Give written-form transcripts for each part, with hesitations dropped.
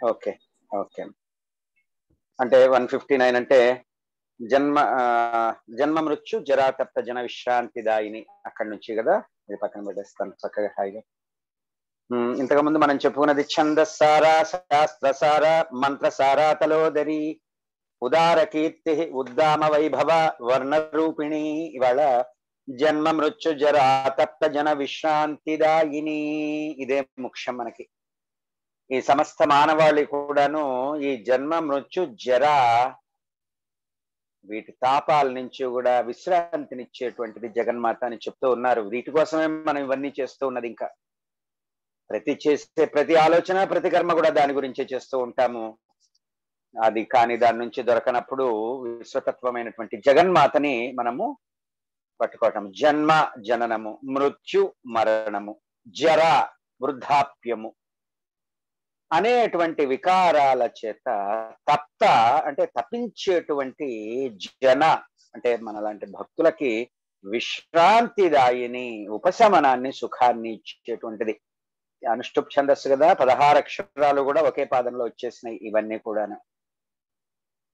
Okay okay అంటే 159 అంటే జన్మ జన్మ మృత్యు జరాతప్త జన విశ్రాంతిదాయిని అక్కడి నుంచి కదా. ఇది పక్కన పెట్టేస్తాను చక్కగా హాయిగా. ఇంతకుముందు మనం చెప్పుకున్నది ఛందస్సార శాస్త్రసార మంత్రసార తలోదరి ఉదార కీర్తి ఉద్దామ వైభవ వర్ణరూపిణి. ఇవాళ జన్మ మృత్యు జరాతప్త జన విశ్రాంతిదాయిని. ఇదే ముఖ్యం మనకి. ఈ సమస్త మానవాళి కూడాను ఈ జన్మ మృత్యు జర వీటి తాపాల నుంచి కూడా విశ్రాంతినిచ్చేటువంటిది జగన్మాత అని చెప్తూ ఉన్నారు. వీటి కోసమే మనం ఇవన్నీ చేస్తూ ఉన్నది. ఇంకా చేసే ప్రతి ఆలోచన ప్రతి కర్మ కూడా దాని గురించే చేస్తూ ఉంటాము. అది కానీ దాని నుంచి దొరకనప్పుడు విశ్వతత్వమైనటువంటి జగన్మాతని మనము పట్టుకోవటం. జన్మ జననము, మృత్యు మరణము, జర వృద్ధాప్యము అనేటువంటి వికారాల చేత తప్త అంటే తప్పించేటువంటి జన అంటే మనలాంటి భక్తులకి విశ్రాంతిదాయిని, ఉపశమనాన్ని సుఖాన్ని ఇచ్చేటువంటిది. అనుష్టుప్ ఛందస్సు కదా, 16 అక్షరాలు కూడా ఒకే పాదంలో వచ్చేసినాయి ఇవన్నీ కూడాను.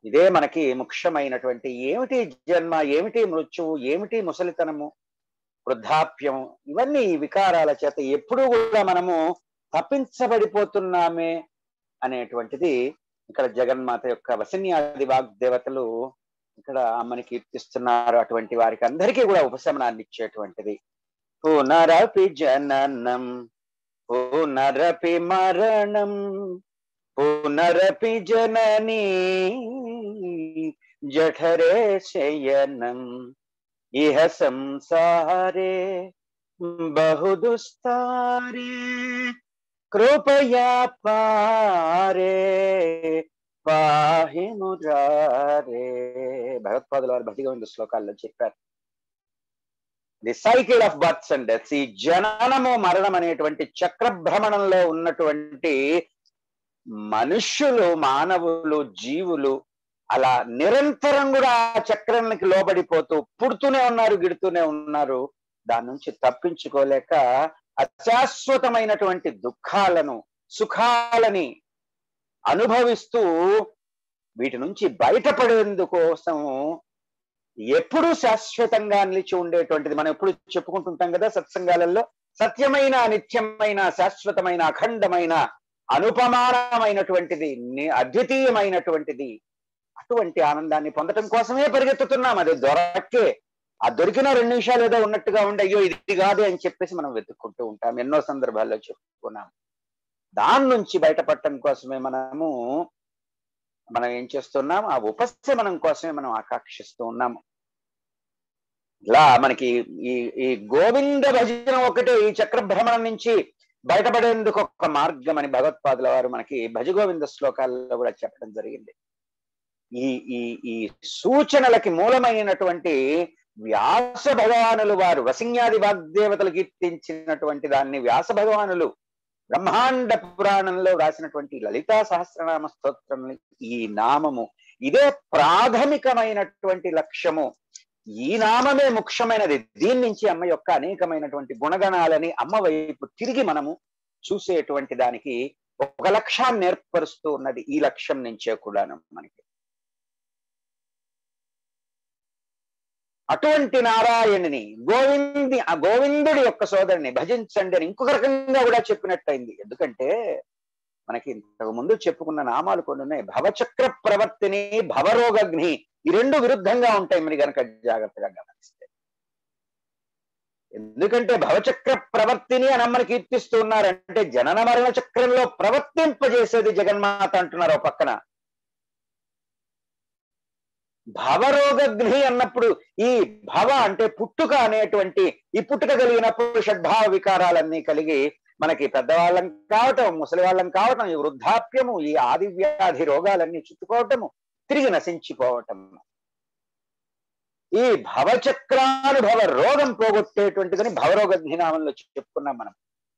ఇదే మనకి ముఖ్యమైనటువంటి ఏమిటి జన్మ, ఏమిటి మృత్యువు, ఏమిటి ముసలితనము, వృద్ధాప్యము, ఇవన్నీ ఈ వికారాల చేత ఎప్పుడూ కూడా మనము తప్పించబడిపోతున్నామే అనేటువంటిది ఇక్కడ జగన్మాత యొక్క వసిన్యాది వాగ్దేవతలు ఇక్కడ అమ్మని కీర్తిస్తున్నారు. అటువంటి వారికి అందరికీ కూడా ఉపశమనాన్ని ఇచ్చేటువంటిది. పునరపి జననం పునరపి మరణం పునరపి జననీ జఠరే శయనం ఇహ సంసారే బహుదుస్తారే కృపయా పారే పాహి మురారే. భగవత్పాదుల వారు భక్తిగోవింద శ్లోకాల్లో చెప్పారు. The cycle of births and deaths, ఈ జననము మరణం అనేటువంటి చక్రభ్రమణంలో ఉన్నటువంటి మనుష్యులు, మానవులు, జీవులు అలా నిరంతరం కూడా ఆ చక్రానికి లోబడిపోతూ పుడుతూనే ఉన్నారు, గిడుతూనే ఉన్నారు. దాని నుంచి తప్పించుకోలేక అశాశ్వతమైనటువంటి దుఃఖాలను సుఖాలని అనుభవిస్తూ వీటి నుంచి బయటపడేందుకోసం ఎప్పుడు శాశ్వతంగా నిలిచి ఉండేటువంటిది మనం ఎప్పుడు చెప్పుకుంటుంటాం కదా సత్సంగాలలో, సత్యమైన నిత్యమైన శాశ్వతమైన అఖండమైన అనుపమానమైనటువంటిది అద్వితీయమైనటువంటిది. అటువంటి ఆనందాన్ని పొందటం కోసమే పరిగెత్తుతున్నాం. అది దొరకే ఆ దొరికిన 2 నిమిషాలు ఏదో ఉన్నట్టుగా ఉండి అయ్యో ఇది కాదు అని చెప్పేసి మనం వెతుక్కుంటూ ఉంటాం. ఎన్నో సందర్భాల్లో చెప్పుకున్నాం. దాని నుంచి బయటపడటం కోసమే మనం ఏం చేస్తున్నాం, ఆ ఉపశమనం కోసమే మనం ఆకాంక్షిస్తూ ఉన్నాము. ఇలా మనకి ఈ గోవింద భజన ఒకటే ఈ చక్రభ్రమణం నుంచి బయటపడేందుకు ఒక మార్గం అని భగవత్పాదుల వారు మనకి భజగోవింద శ్లోకాల్లో కూడా చెప్పడం జరిగింది. ఈ సూచనలకి మూలమైనటువంటి వ్యాస భగవానులు వారు వసిన్యాది వాగ్దేవతలు కీర్తించినటువంటి దాన్ని వ్యాస భగవానులు బ్రహ్మాండ పురాణంలో రాసినటువంటి లలితా సహస్రనామ స్తోత్రం, ఈ నామము ఇదే ప్రాథమికమైనటువంటి లక్ష్యము. ఈ నామమే ముఖ్యమైనది. దీని నుంచి అమ్మ యొక్క అనేకమైనటువంటి గుణగణాలని అమ్మ వైపు తిరిగి మనము చూసేటువంటి దానికి ఒక లక్ష్యాన్ని ఏర్పరుస్తూ ఉన్నది. ఈ లక్ష్యం నుంచే కూడాను మనకి అటువంటి నారాయణుని గోవిందుడి యొక్క సోదరుని భజించండి అని ఇంకొక రకంగా కూడా చెప్పినట్టయింది. ఎందుకంటే మనకి ఇంతకు ముందు చెప్పుకున్న నామాలు కొన్ని ఉన్నాయి. భవచక్ర ప్రవర్తిని, భవరోగగ్ని, ఈ 2 విరుద్ధంగా ఉంటాయి మీరు కనుక జాగ్రత్తగా గమనిస్తే. ఎందుకంటే భవచక్ర ప్రవర్తిని అని అమ్మని కీర్తిస్తూ ఉన్నారంటే జనన మరణ చక్రంలో ప్రవర్తింపజేసేది జగన్మాత అంటున్నారు. పక్కన భవరోగగ్ని అన్నప్పుడు ఈ భవ అంటే పుట్టుక అనేటువంటి ఈ పుట్టుక కలిగినప్పుడు షడ్భావ వికారాలన్నీ కలిగి మనకి పెద్దవాళ్ళం కావటం, ముసలి వాళ్ళం కావటం, ఈ వృద్ధాప్యము, ఈ ఆది వ్యాధి రోగాలన్నీ చుట్టుకోవటము, తిరిగి నశించిపోవటము, ఈ భవచక్రానుభవ రోగం పోగొట్టేటువంటిదని భవరోగగ్ని నామంలో చెప్పుకున్నాం మనం.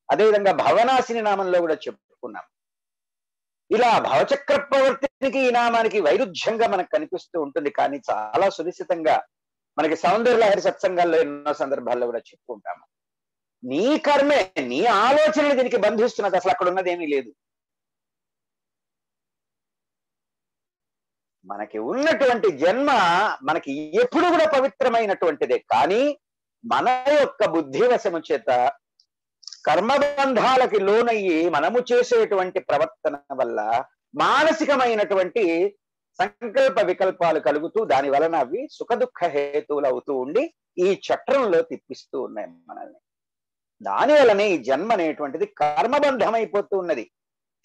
అదేవిధంగా భవనాశిని నామంలో కూడా చెప్పుకున్నాం. ఇలా భవచక్ర ప్రవర్తికి ఈ నామానికి వైరుధ్యంగా మనకు కనిపిస్తూ ఉంటుంది. కానీ చాలా సునిశ్చితంగా మనకి సౌందర్యలహరి సత్సంగాల్లో ఎన్నో సందర్భాల్లో కూడా చెప్పుకుంటాము. నీ కర్మే, నీ ఆలోచనలు దీనికి బంధిస్తున్నది. అసలు అక్కడ ఉన్నది ఏమీ లేదు. మనకి ఉన్నటువంటి జన్మ మనకి ఎప్పుడు కూడా పవిత్రమైనటువంటిదే. కానీ మన యొక్క బుద్ధివశము చేత కర్మబంధాలకి లోనయ్యి మనము చేసేటువంటి ప్రవర్తన వల్ల మానసికమైనటువంటి సంకల్ప వికల్పాలు కలుగుతూ దాని వలన అవి సుఖదుఖ హేతువులు అవుతూ ఉండి ఈ చక్రంలో తిప్పిస్తూ ఉన్నాయి మనల్ని. దాని వలనే ఈ జన్మ అనేటువంటిది కర్మబంధమైపోతూ ఉన్నది.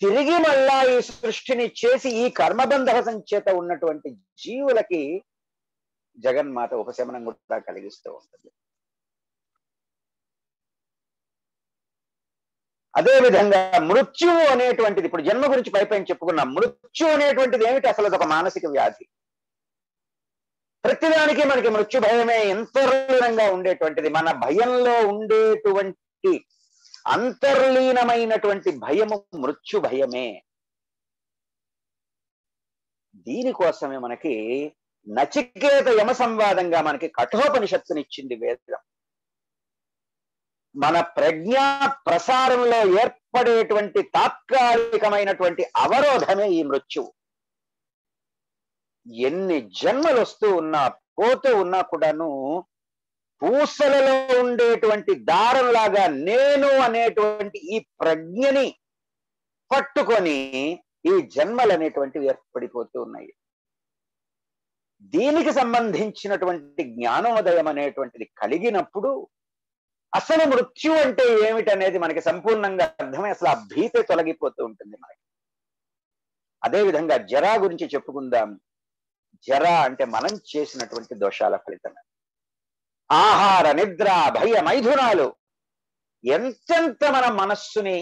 తిరిగి మళ్ళా ఈ సృష్టిని చేసి ఈ కర్మబంధ సంచేత ఉన్నటువంటి జీవులకి జగన్మాత ఉపశమనం కూడా కలిగిస్తూ ఉంటుంది. అదే విధంగా మృత్యువు అనేటువంటిది, ఇప్పుడు జన్మ గురించి పైపైన చెప్పుకున్నాం. మృత్యు అనేటువంటిది ఏమిటి? అసలు అదొక మానసిక వ్యాధి. ప్రతిదానికి మనకి మృత్యు భయమే అంతర్లీనంగా ఉండేటువంటిది. మన భయంలో ఉండేటువంటి అంతర్లీనమైనటువంటి భయము మృత్యు భయమే. దీనికోసమే మనకి నచికేత యమ సంవాదంగా మనకి కఠోపనిషత్తునిచ్చింది వేదం. మన ప్రజ్ఞా ప్రసారంలో ఏర్పడేటువంటి తాత్కాలికమైనటువంటి అవరోధమే ఈ మృత్యువు. ఎన్ని జన్మలు వస్తూ ఉన్నా పోతూ ఉన్నా కూడాను పూసలలో ఉండేటువంటి దారంలాగా నేను అనేటువంటి ఈ ప్రజ్ఞని పట్టుకొని ఈ జన్మలు అనేటువంటివి ఏర్పడిపోతూ ఉన్నాయి. దీనికి సంబంధించినటువంటి జ్ఞానోదయం అనేటువంటిది కలిగినప్పుడు అసలు మృత్యు అంటే ఏమిటనేది మనకి సంపూర్ణంగా అర్థమై అసలు ఆ భీతి తొలగిపోతూ ఉంటుంది మనకి. అదేవిధంగా జరా గురించి చెప్పుకుందాం. జర అంటే మనం చేసినటువంటి దోషాల ఫలితమే. ఆహార, నిద్ర, భయ, మైథునాలు ఎంతెంత మన మనస్సుని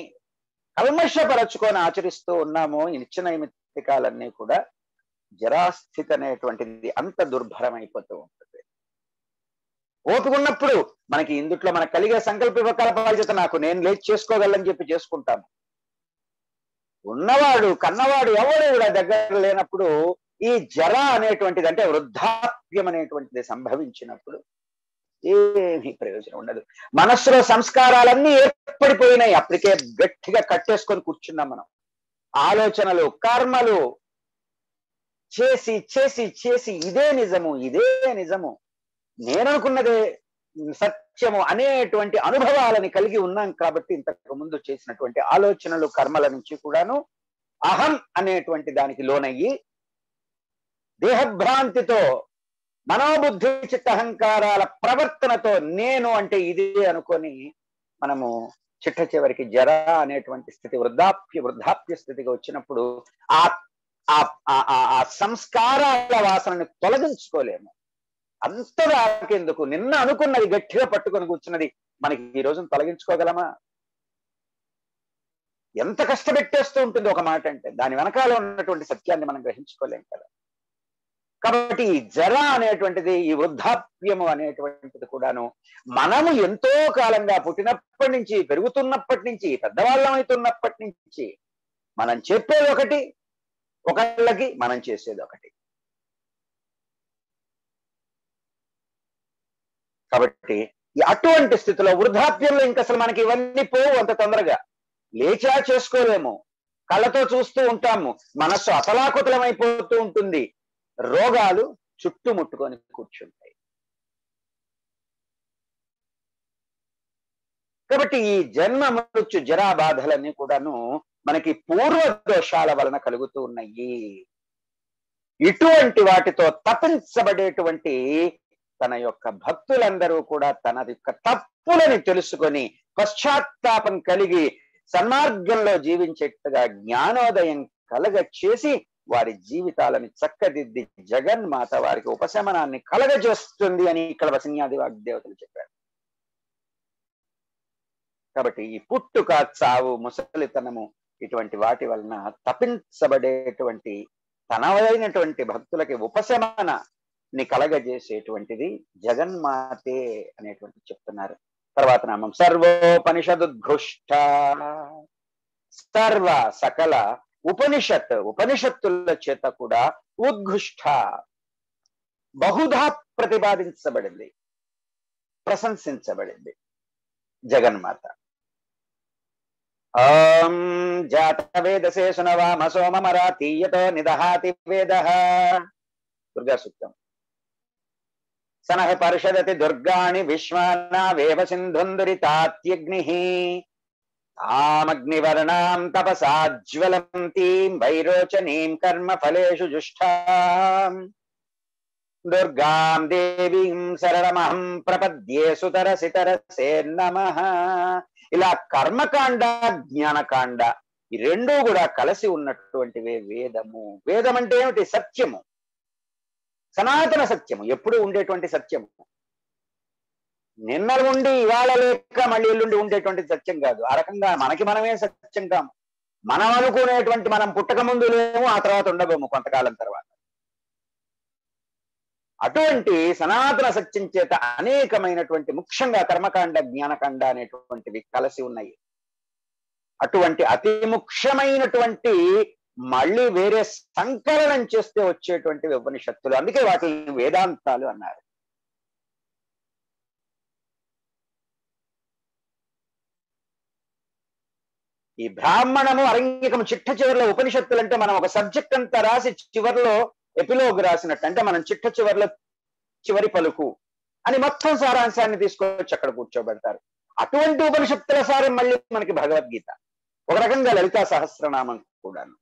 కల్మషపరచుకొని ఆచరిస్తూ ఉన్నామో ఈ నిత్య నైమిత్తికాలన్నీ కూడా జరాస్థితి అనేటువంటిది అంత దుర్భరమైపోతూ ఉంటుంది. ఓపికన్నప్పుడు మనకి ఇందుట్లో మనకు కలిగే సంకల్ప వికల్పాల చేత నాకు నేను లేచి చేసుకోగలని చెప్పి చేసుకుంటాము. ఉన్నవాడు కన్నవాడు ఎవడు కూడా దగ్గర లేనప్పుడు ఈ జర అనేటువంటిది అంటే వృద్ధాప్యం అనేటువంటిది సంభవించినప్పుడు ఏమీ ప్రయోజనం ఉండదు. మనస్సులో సంస్కారాలన్నీ ఏర్పడిపోయినాయి. అప్పటికే గట్టిగా కట్టేసుకొని కూర్చున్నాం మనం. ఆలోచనలు, కర్మలు చేసి చేసి చేసి ఇదే నిజము, ఇదే నిజము, నేననుకున్నదే సత్యము అనేటువంటి అనుభవాలని కలిగి ఉన్నాం. కాబట్టి ఇంతకు ముందు చేసినటువంటి ఆలోచనలు, కర్మల నుంచి కూడాను అహం అనేటువంటి దానికి లోనయ్యి దేహభ్రాంతితో మనోబుద్ధి చిత్తహంకారాల ప్రవర్తనతో నేను అంటే ఇదే అనుకొని మనము చిట్ట చివరికి జర అనేటువంటి స్థితి, వృద్ధాప్య స్థితికి వచ్చినప్పుడు ఆ సంస్కారాల వాసనని తొలగించుకోలేము. అంతదాకెందుకు నిన్న అనుకున్నది గట్టిగా పట్టుకొని కూర్చున్నది మనకి ఈ రోజున తొలగించుకోగలమా? ఎంత కష్టపెట్టేస్తూ ఉంటుంది ఒక మాట అంటే. దాని వెనకాల ఉన్నటువంటి సత్యాన్ని మనం గ్రహించుకోలేం కదా. కాబట్టి ఈ జర అనేటువంటిది, ఈ వృద్ధాప్యము అనేటువంటిది కూడాను మనము ఎంతో కాలంగా పుట్టినప్పటి నుంచి, పెరుగుతున్నప్పటి నుంచి, పెద్దవాళ్ళం అవుతున్నప్పటి నుంచి మనం చెప్పేది ఒకటి, ఒకళ్ళకి మనం చేసేది ఒకటి. కాబట్టి అటువంటి స్థితిలో వృద్ధాప్యంలో ఇంక అసలు మనకి ఇవన్నీ పోవు అంత తొందరగా. లేచా చేసుకోలేము, కళ్ళతో చూస్తూ ఉంటాము, మనస్సు అతలాకుతలమైపోతూ ఉంటుంది, రోగాలు చుట్టుముట్టుకొని కూర్చుంటాయి. కాబట్టి ఈ జన్మ మృత్యు జరా బాధలన్నీ కూడాను మనకి పూర్వ దోషాల వలన కలుగుతూ ఉన్నాయి. ఇటువంటి వాటితో తప్పించబడేటువంటి తన యొక్క భక్తులందరూ కూడా తన యొక్క తప్పులని తెలుసుకొని పశ్చాత్తాపం కలిగి సన్మార్గంలో జీవించేట్టుగా జ్ఞానోదయం కలగ చేసి వారి జీవితాలను చక్కదిద్ది జగన్మాత వారికి ఉపశమనాన్ని కలగజేస్తుంది అని ఇక్కడ వసిన్యాది వాగ్దేవతలు చెప్పారు. కాబట్టి ఈ పుట్టుక, చావు, ముసలితనము ఇటువంటి వాటి వలన తప్పించబడేటువంటి తనవైనటువంటి భక్తులకి ఉపశమనాన్ని కలగజేసేటువంటిది జగన్మాతే అనేటువంటి చెప్తున్నారు. తర్వాత నామం సర్వోపనిషదుద్ఘృష్ట. సర్వ సకల ఉపనిషత్తుల చేత కూడా ఉద్ఘృష్ట బహుధా ప్రతిపాదించబడింది, ప్రశంసించబడింది. జగన్మాత. ఓం జాతవేదసే సునవామ సోమమరాతీయతో నిదహాతి వేదః. దుర్గా సూక్తం. సనః పరిషదతి దుర్గాణి విశ్వానావేవ సింధుందురితాత్యగ్నిః తామగ్నివర్ణాం తపసాజ్వలంతీం వైరోచనీం కర్మఫలేషు జుష్టాం దుర్గాం దేవీం శరణమహం ప్రపద్యే సుతరసితరసే నమః. ఇలా కర్మకాండ జ్ఞానకాండ ఈ రెండూ కూడా కలిసి ఉన్నటువంటివే వేదము. వేదం అంటే ఏమిటి? సత్యము, సనాతన సత్యము, ఎప్పుడు ఉండేటువంటి సత్యము. నిన్న ఉండి ఇవాళ లేక మళ్ళీ ఎల్లుండి ఉండేటువంటి సత్యం కాదు. ఆ రకంగా మనకి మనమే సత్యం కాము. మనం అనుకునేటువంటి మనం పుట్టక ముందు లేము, ఆ తర్వాత ఉండబోము కొంతకాలం తర్వాత. అటువంటి సనాతన సత్యం చేత అనేకమైనటువంటి ముఖ్యంగా కర్మకాండ జ్ఞానకాండ అనేటువంటివి కలిసి ఉన్నాయి. అటువంటి అతి ముఖ్యమైనటువంటి మళ్ళీ వేరే సంకలనం చేస్తే వచ్చేటువంటి ఉపనిషత్తులు, అందుకే వాటిని వేదాంతాలు అన్నారు. ఈ బ్రాహ్మణము అరంగికము చిట్ట చివరిలో ఉపనిషత్తులు అంటే మనం ఒక సబ్జెక్ట్ అంతా రాసి చివరిలో ఎపిలోగ్ రాసినట్టు, అంటే మనం చిట్ట చివరిలో చివరి పలుకు అని మొత్తం సారాంశాన్ని తీసుకొచ్చి అక్కడ కూర్చోబెడతారు. అటువంటి ఉపనిషత్తుల సారం మళ్ళీ మనకి భగవద్గీత, ఒక రకంగా లలితా సహస్రనామం కూడాను.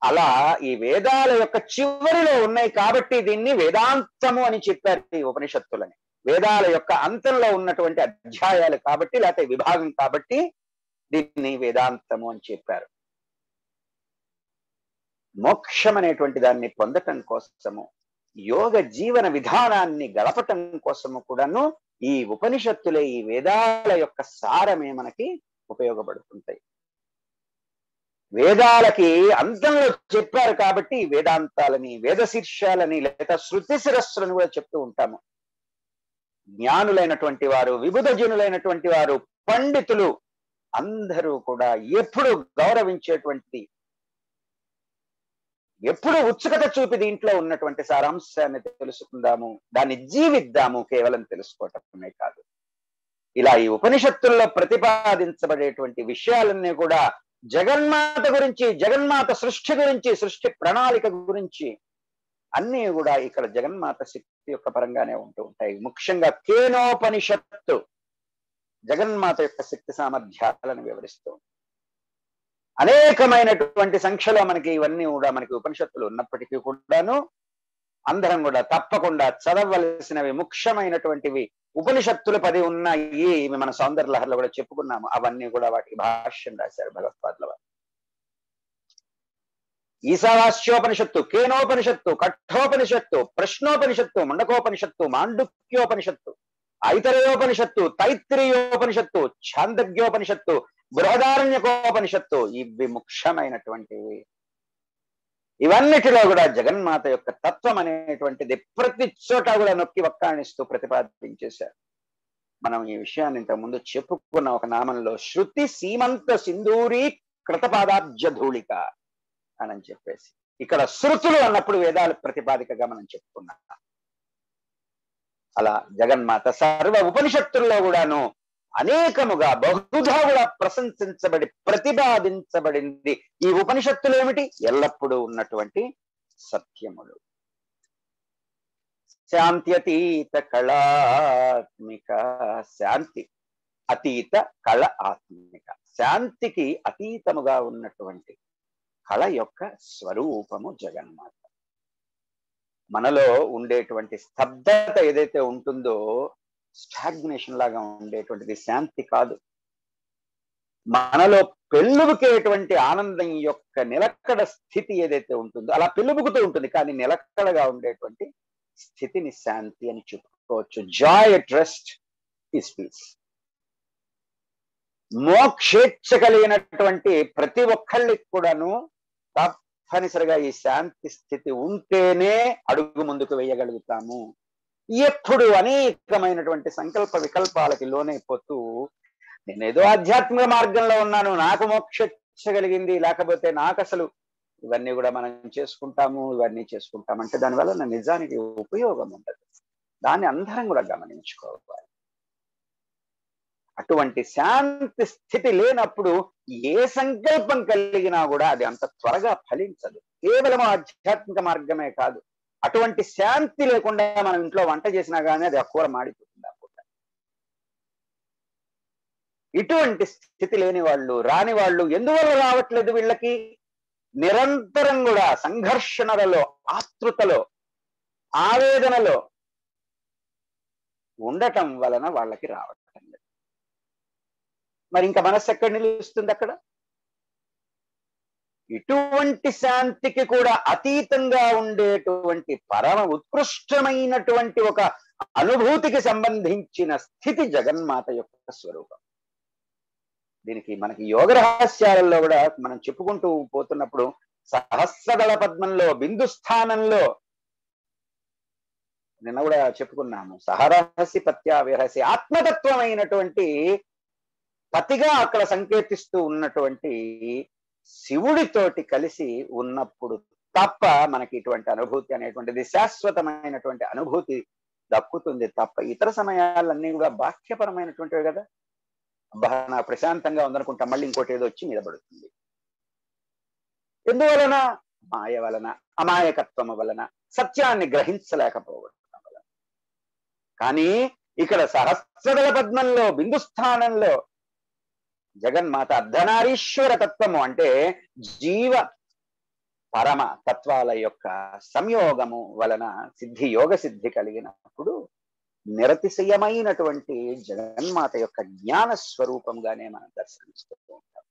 అలా ఈ వేదాల యొక్క చివరిలో ఉన్నాయి కాబట్టి దీన్ని వేదాంతము అని చెప్పారు ఈ ఉపనిషత్తులని. వేదాల యొక్క అంతంలో ఉన్నటువంటి అధ్యాయాలు కాబట్టి, లేకపోతే విభాగం కాబట్టి దీన్ని వేదాంతము అని చెప్పారు. మోక్షం అనేటువంటి దాన్ని పొందటం కోసము, యోగ జీవన విధానాన్ని గడపటం కోసము కూడాను ఈ ఉపనిషత్తులే, ఈ వేదాల యొక్క సారమే మనకి ఉపయోగపడుతుంటాయి. వేదాలకి అంతంలో చెప్పారు కాబట్టి వేదాంతాలని, వేద శీర్షాలని లేదా శృతి శిరస్సులను కూడా చెప్తూ ఉంటాము. జ్ఞానులైనటువంటి వారు, విబుధ జనులైనటువంటి వారు, పండితులు అందరూ కూడా ఎప్పుడు గౌరవించేటువంటి, ఎప్పుడు ఉత్సుకత చూపి దీంట్లో ఉన్నటువంటి సారాంశాన్ని తెలుసుకుందాము, దాన్ని జీవిద్దాము, కేవలం తెలుసుకోవటమే కాదు. ఇలా ఈ ఉపనిషత్తుల్లో ప్రతిపాదించబడేటువంటి విషయాలన్నీ కూడా జగన్మాత గురించి, జగన్మాత సృష్టి గురించి, సృష్టి ప్రణాళిక గురించి అన్నీ కూడా ఇక్కడ జగన్మాత శక్తి యొక్క పరంగానే ఉంటూ ఉంటాయి. ముఖ్యంగా కేనోపనిషత్తు జగన్మాత యొక్క శక్తి సామర్థ్యాలను వివరిస్తూ అనేకమైనటువంటి సంఖ్యలో మనకి ఇవన్నీ కూడా మనకి ఉపనిషత్తులు ఉన్నప్పటికీ కూడాను అందరం కూడా తప్పకుండా చదవలసినవి ముఖ్యమైనటువంటివి ఉపనిషత్తులు 10 ఉన్నాయి. మన సౌందర్య లహరిలో కూడా చెప్పుకున్నాము. అవన్నీ కూడా వాటికి భాష్యం రాశారు భగవత్పాదుల వారు. ఈశావాస్యోపనిషత్తు, కేనోపనిషత్తు, కఠోపనిషత్తు, ప్రశ్నోపనిషత్తు, ముండకోపనిషత్తు, మాండుక్యోపనిషత్తు, ఐతరేయోపనిషత్తు, తైత్రీయోపనిషత్తు, ఛాందగ్యోపనిషత్తు, బృహదారణ్యకోపనిషత్తు, ఇవి ముఖ్యమైనటువంటివి. ఇవన్నిటిలో కూడా జగన్మాత యొక్క తత్వం అనేటువంటిది ప్రతి చోట కూడా నొక్కి వక్కాణిస్తూ ప్రతిపాదించేశారు. మనం ఈ విషయాన్ని ఇంతకు ముందు చెప్పుకున్న ఒక నామంలో శృతి సీమంత సింధూరీ కృతపాదాబ్జ ధూళిక అని చెప్పేసి, ఇక్కడ శృతులు అన్నప్పుడు వేదాలు ప్రతిపాదికగా మనం చెప్పుకున్నాం. అలా జగన్మాత సర్వ ఉపనిషత్తుల్లో కూడాను అనేకముగా బహుధా కూడా ప్రశంసించబడి ప్రతిపాదించబడింది. ఈ ఉపనిషత్తులు ఏమిటి? ఎల్లప్పుడూ ఉన్నటువంటి సత్యములు. శాంత్యతీత కళాత్మిక, శాంతి అతీత కళ ఆత్మిక, శాంతికి అతీతముగా ఉన్నటువంటి కళ యొక్క స్వరూపము జగన్మాత. మనలో ఉండేటువంటి స్తబ్దత ఏదైతే ఉంటుందో, స్టాగ్నేషన్ లాగా ఉండేటువంటిది శాంతి కాదు. మనలో పెళ్ళుబుకేటువంటి ఆనందం యొక్క నిలకడ స్థితి ఏదైతే ఉంటుందో, అలా పెళ్ళుబుకుతూ ఉంటుంది కానీ నిలకడగా ఉండేటువంటి స్థితిని శాంతి అని చెప్పుకోవచ్చు. Joy at rest is peace. మోక్షేచ్ఛ కలిగినటువంటి ప్రతి ఒక్కళ్ళకి కూడాను తప్పనిసరిగా ఈ శాంతి స్థితి ఉంటేనే అడుగు ముందుకు వేయగలుగుతాము. ఎప్పుడు అనేకమైనటువంటి సంకల్ప వికల్పాలకి లోనైపోతూ నేనేదో ఆధ్యాత్మిక మార్గంలో ఉన్నాను, నాకు మోక్ష కలిగింది, లేకపోతే నాకు అసలు ఇవన్నీ కూడా మనం చేసుకుంటాము, ఇవన్నీ చేసుకుంటామంటే దానివల్ల నిజానికి ఉపయోగం ఉండదు. దాన్ని అందరం కూడా గమనించుకోవాలి. అటువంటి శాంతి స్థితి లేనప్పుడు ఏ సంకల్పం కలిగినా కూడా అది అంత త్వరగా ఫలించదు. కేవలం ఆధ్యాత్మిక మార్గమే కాదు, అటువంటి శాంతి లేకుండా మనం ఇంట్లో వంట చేసినా కానీ అది ఆ కూర మాడిపోతుంది. ఆ పూట ఇటువంటి స్థితి లేని వాళ్ళు, రాని వాళ్ళు ఎందువల్ల రావట్లేదు? వీళ్ళకి నిరంతరం కూడా సంఘర్షణలలో, ఆతృతలో, ఆవేదనలో ఉండటం వలన వాళ్ళకి రావటం లేదు. మరి ఇంకా మనస్సు ఎక్కడ నిలుస్తుంది అక్కడ? ఇటువంటి శాంతికి కూడా అతీతంగా ఉండేటువంటి పరమ ఉత్కృష్టమైనటువంటి ఒక అనుభూతికి సంబంధించిన స్థితి జగన్మాత యొక్క స్వరూపం. దీనికి మనకి యోగ రహస్యాలలో కూడా మనం చెప్పుకుంటూ పోతున్నప్పుడు సహస్రదళ పద్మంలో బిందు స్థానంలో నిన్న కూడా చెప్పుకున్నాము, సహరహసి పత్యావిరహసి ఆత్మతత్వమైనటువంటి పతిగా అక్కడ సంకేతిస్తూ ఉన్నటువంటి శివుడితోటి కలిసి ఉన్నప్పుడు తప్ప మనకి ఇటువంటి అనుభూతి అనేటువంటిది, శాశ్వతమైనటువంటి అనుభూతి దక్కుతుంది తప్ప ఇతర సమయాలన్నీ కూడా బాహ్యపరమైనటువంటివి కదా. అబ్బా నా ప్రశాంతంగా ఉందనుకుంటా, మళ్ళీ ఇంకోటి ఏదో వచ్చి మీద పడుతుంది. ఎందువలన? మాయ వలన, అమాయకత్వం వలన, సత్యాన్ని గ్రహించలేకపోవడం వలన. కానీ ఇక్కడ సహస్రదళ పద్మంలో బిందు స్థానంలో జగన్మాత అర్ధనారీశ్వర తత్వము అంటే జీవ పరమ తత్వాల యొక్క సంయోగము వలన సిద్ధి, యోగ సిద్ధి కలిగినప్పుడు నిరతిశయమైనటువంటి జగన్మాత యొక్క జ్ఞాన స్వరూపంగానే మనం దర్శిస్తూ ఉంటాం.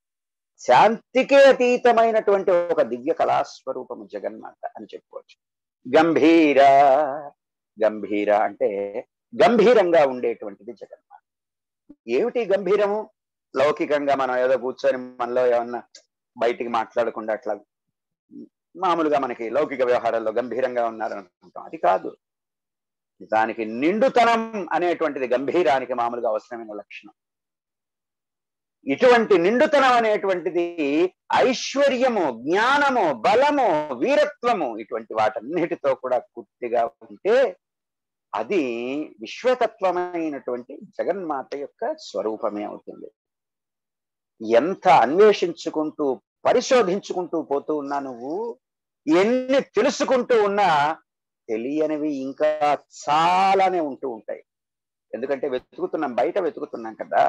శాంతికే అతీతమైనటువంటి ఒక దివ్య కళాస్వరూపము జగన్మాత అని చెప్పుకోవచ్చు. గంభీర, గంభీర అంటే గంభీరంగా ఉండేటువంటిది జగన్మాత. ఏమిటి గంభీరము? లౌకికంగా మనం ఏదో కూర్చొని మనలో ఏమన్నా బయటికి మాట్లాడకుండా అట్లా మామూలుగా మనకి లౌకిక వ్యవహారాల్లో గంభీరంగా ఉన్నారనుకుంటాం. అది కాదు. దానికి నిండుతనం అనేటువంటిది గంభీరానికి మామూలుగా అవసరమైన లక్షణం. ఇటువంటి నిండుతనం అనేటువంటిది ఐశ్వర్యము, జ్ఞానము, బలము, వీరత్వము ఇటువంటి వాటన్నిటితో కూడా పూర్తిగా ఉంటే అది విశ్వతత్వమైనటువంటి జగన్మాత యొక్క స్వరూపమే అవుతుంది. ఎంత అన్వేషించుకుంటూ పరిశోధించుకుంటూ పోతూ ఉన్నా, నువ్వు ఎన్ని తెలుసుకుంటూ ఉన్నా తెలియనివి ఇంకా చాలానే ఉంటూ ఉంటాయి. ఎందుకంటే వెతుకుతున్నాం, బయట వెతుకుతున్నాం కదా.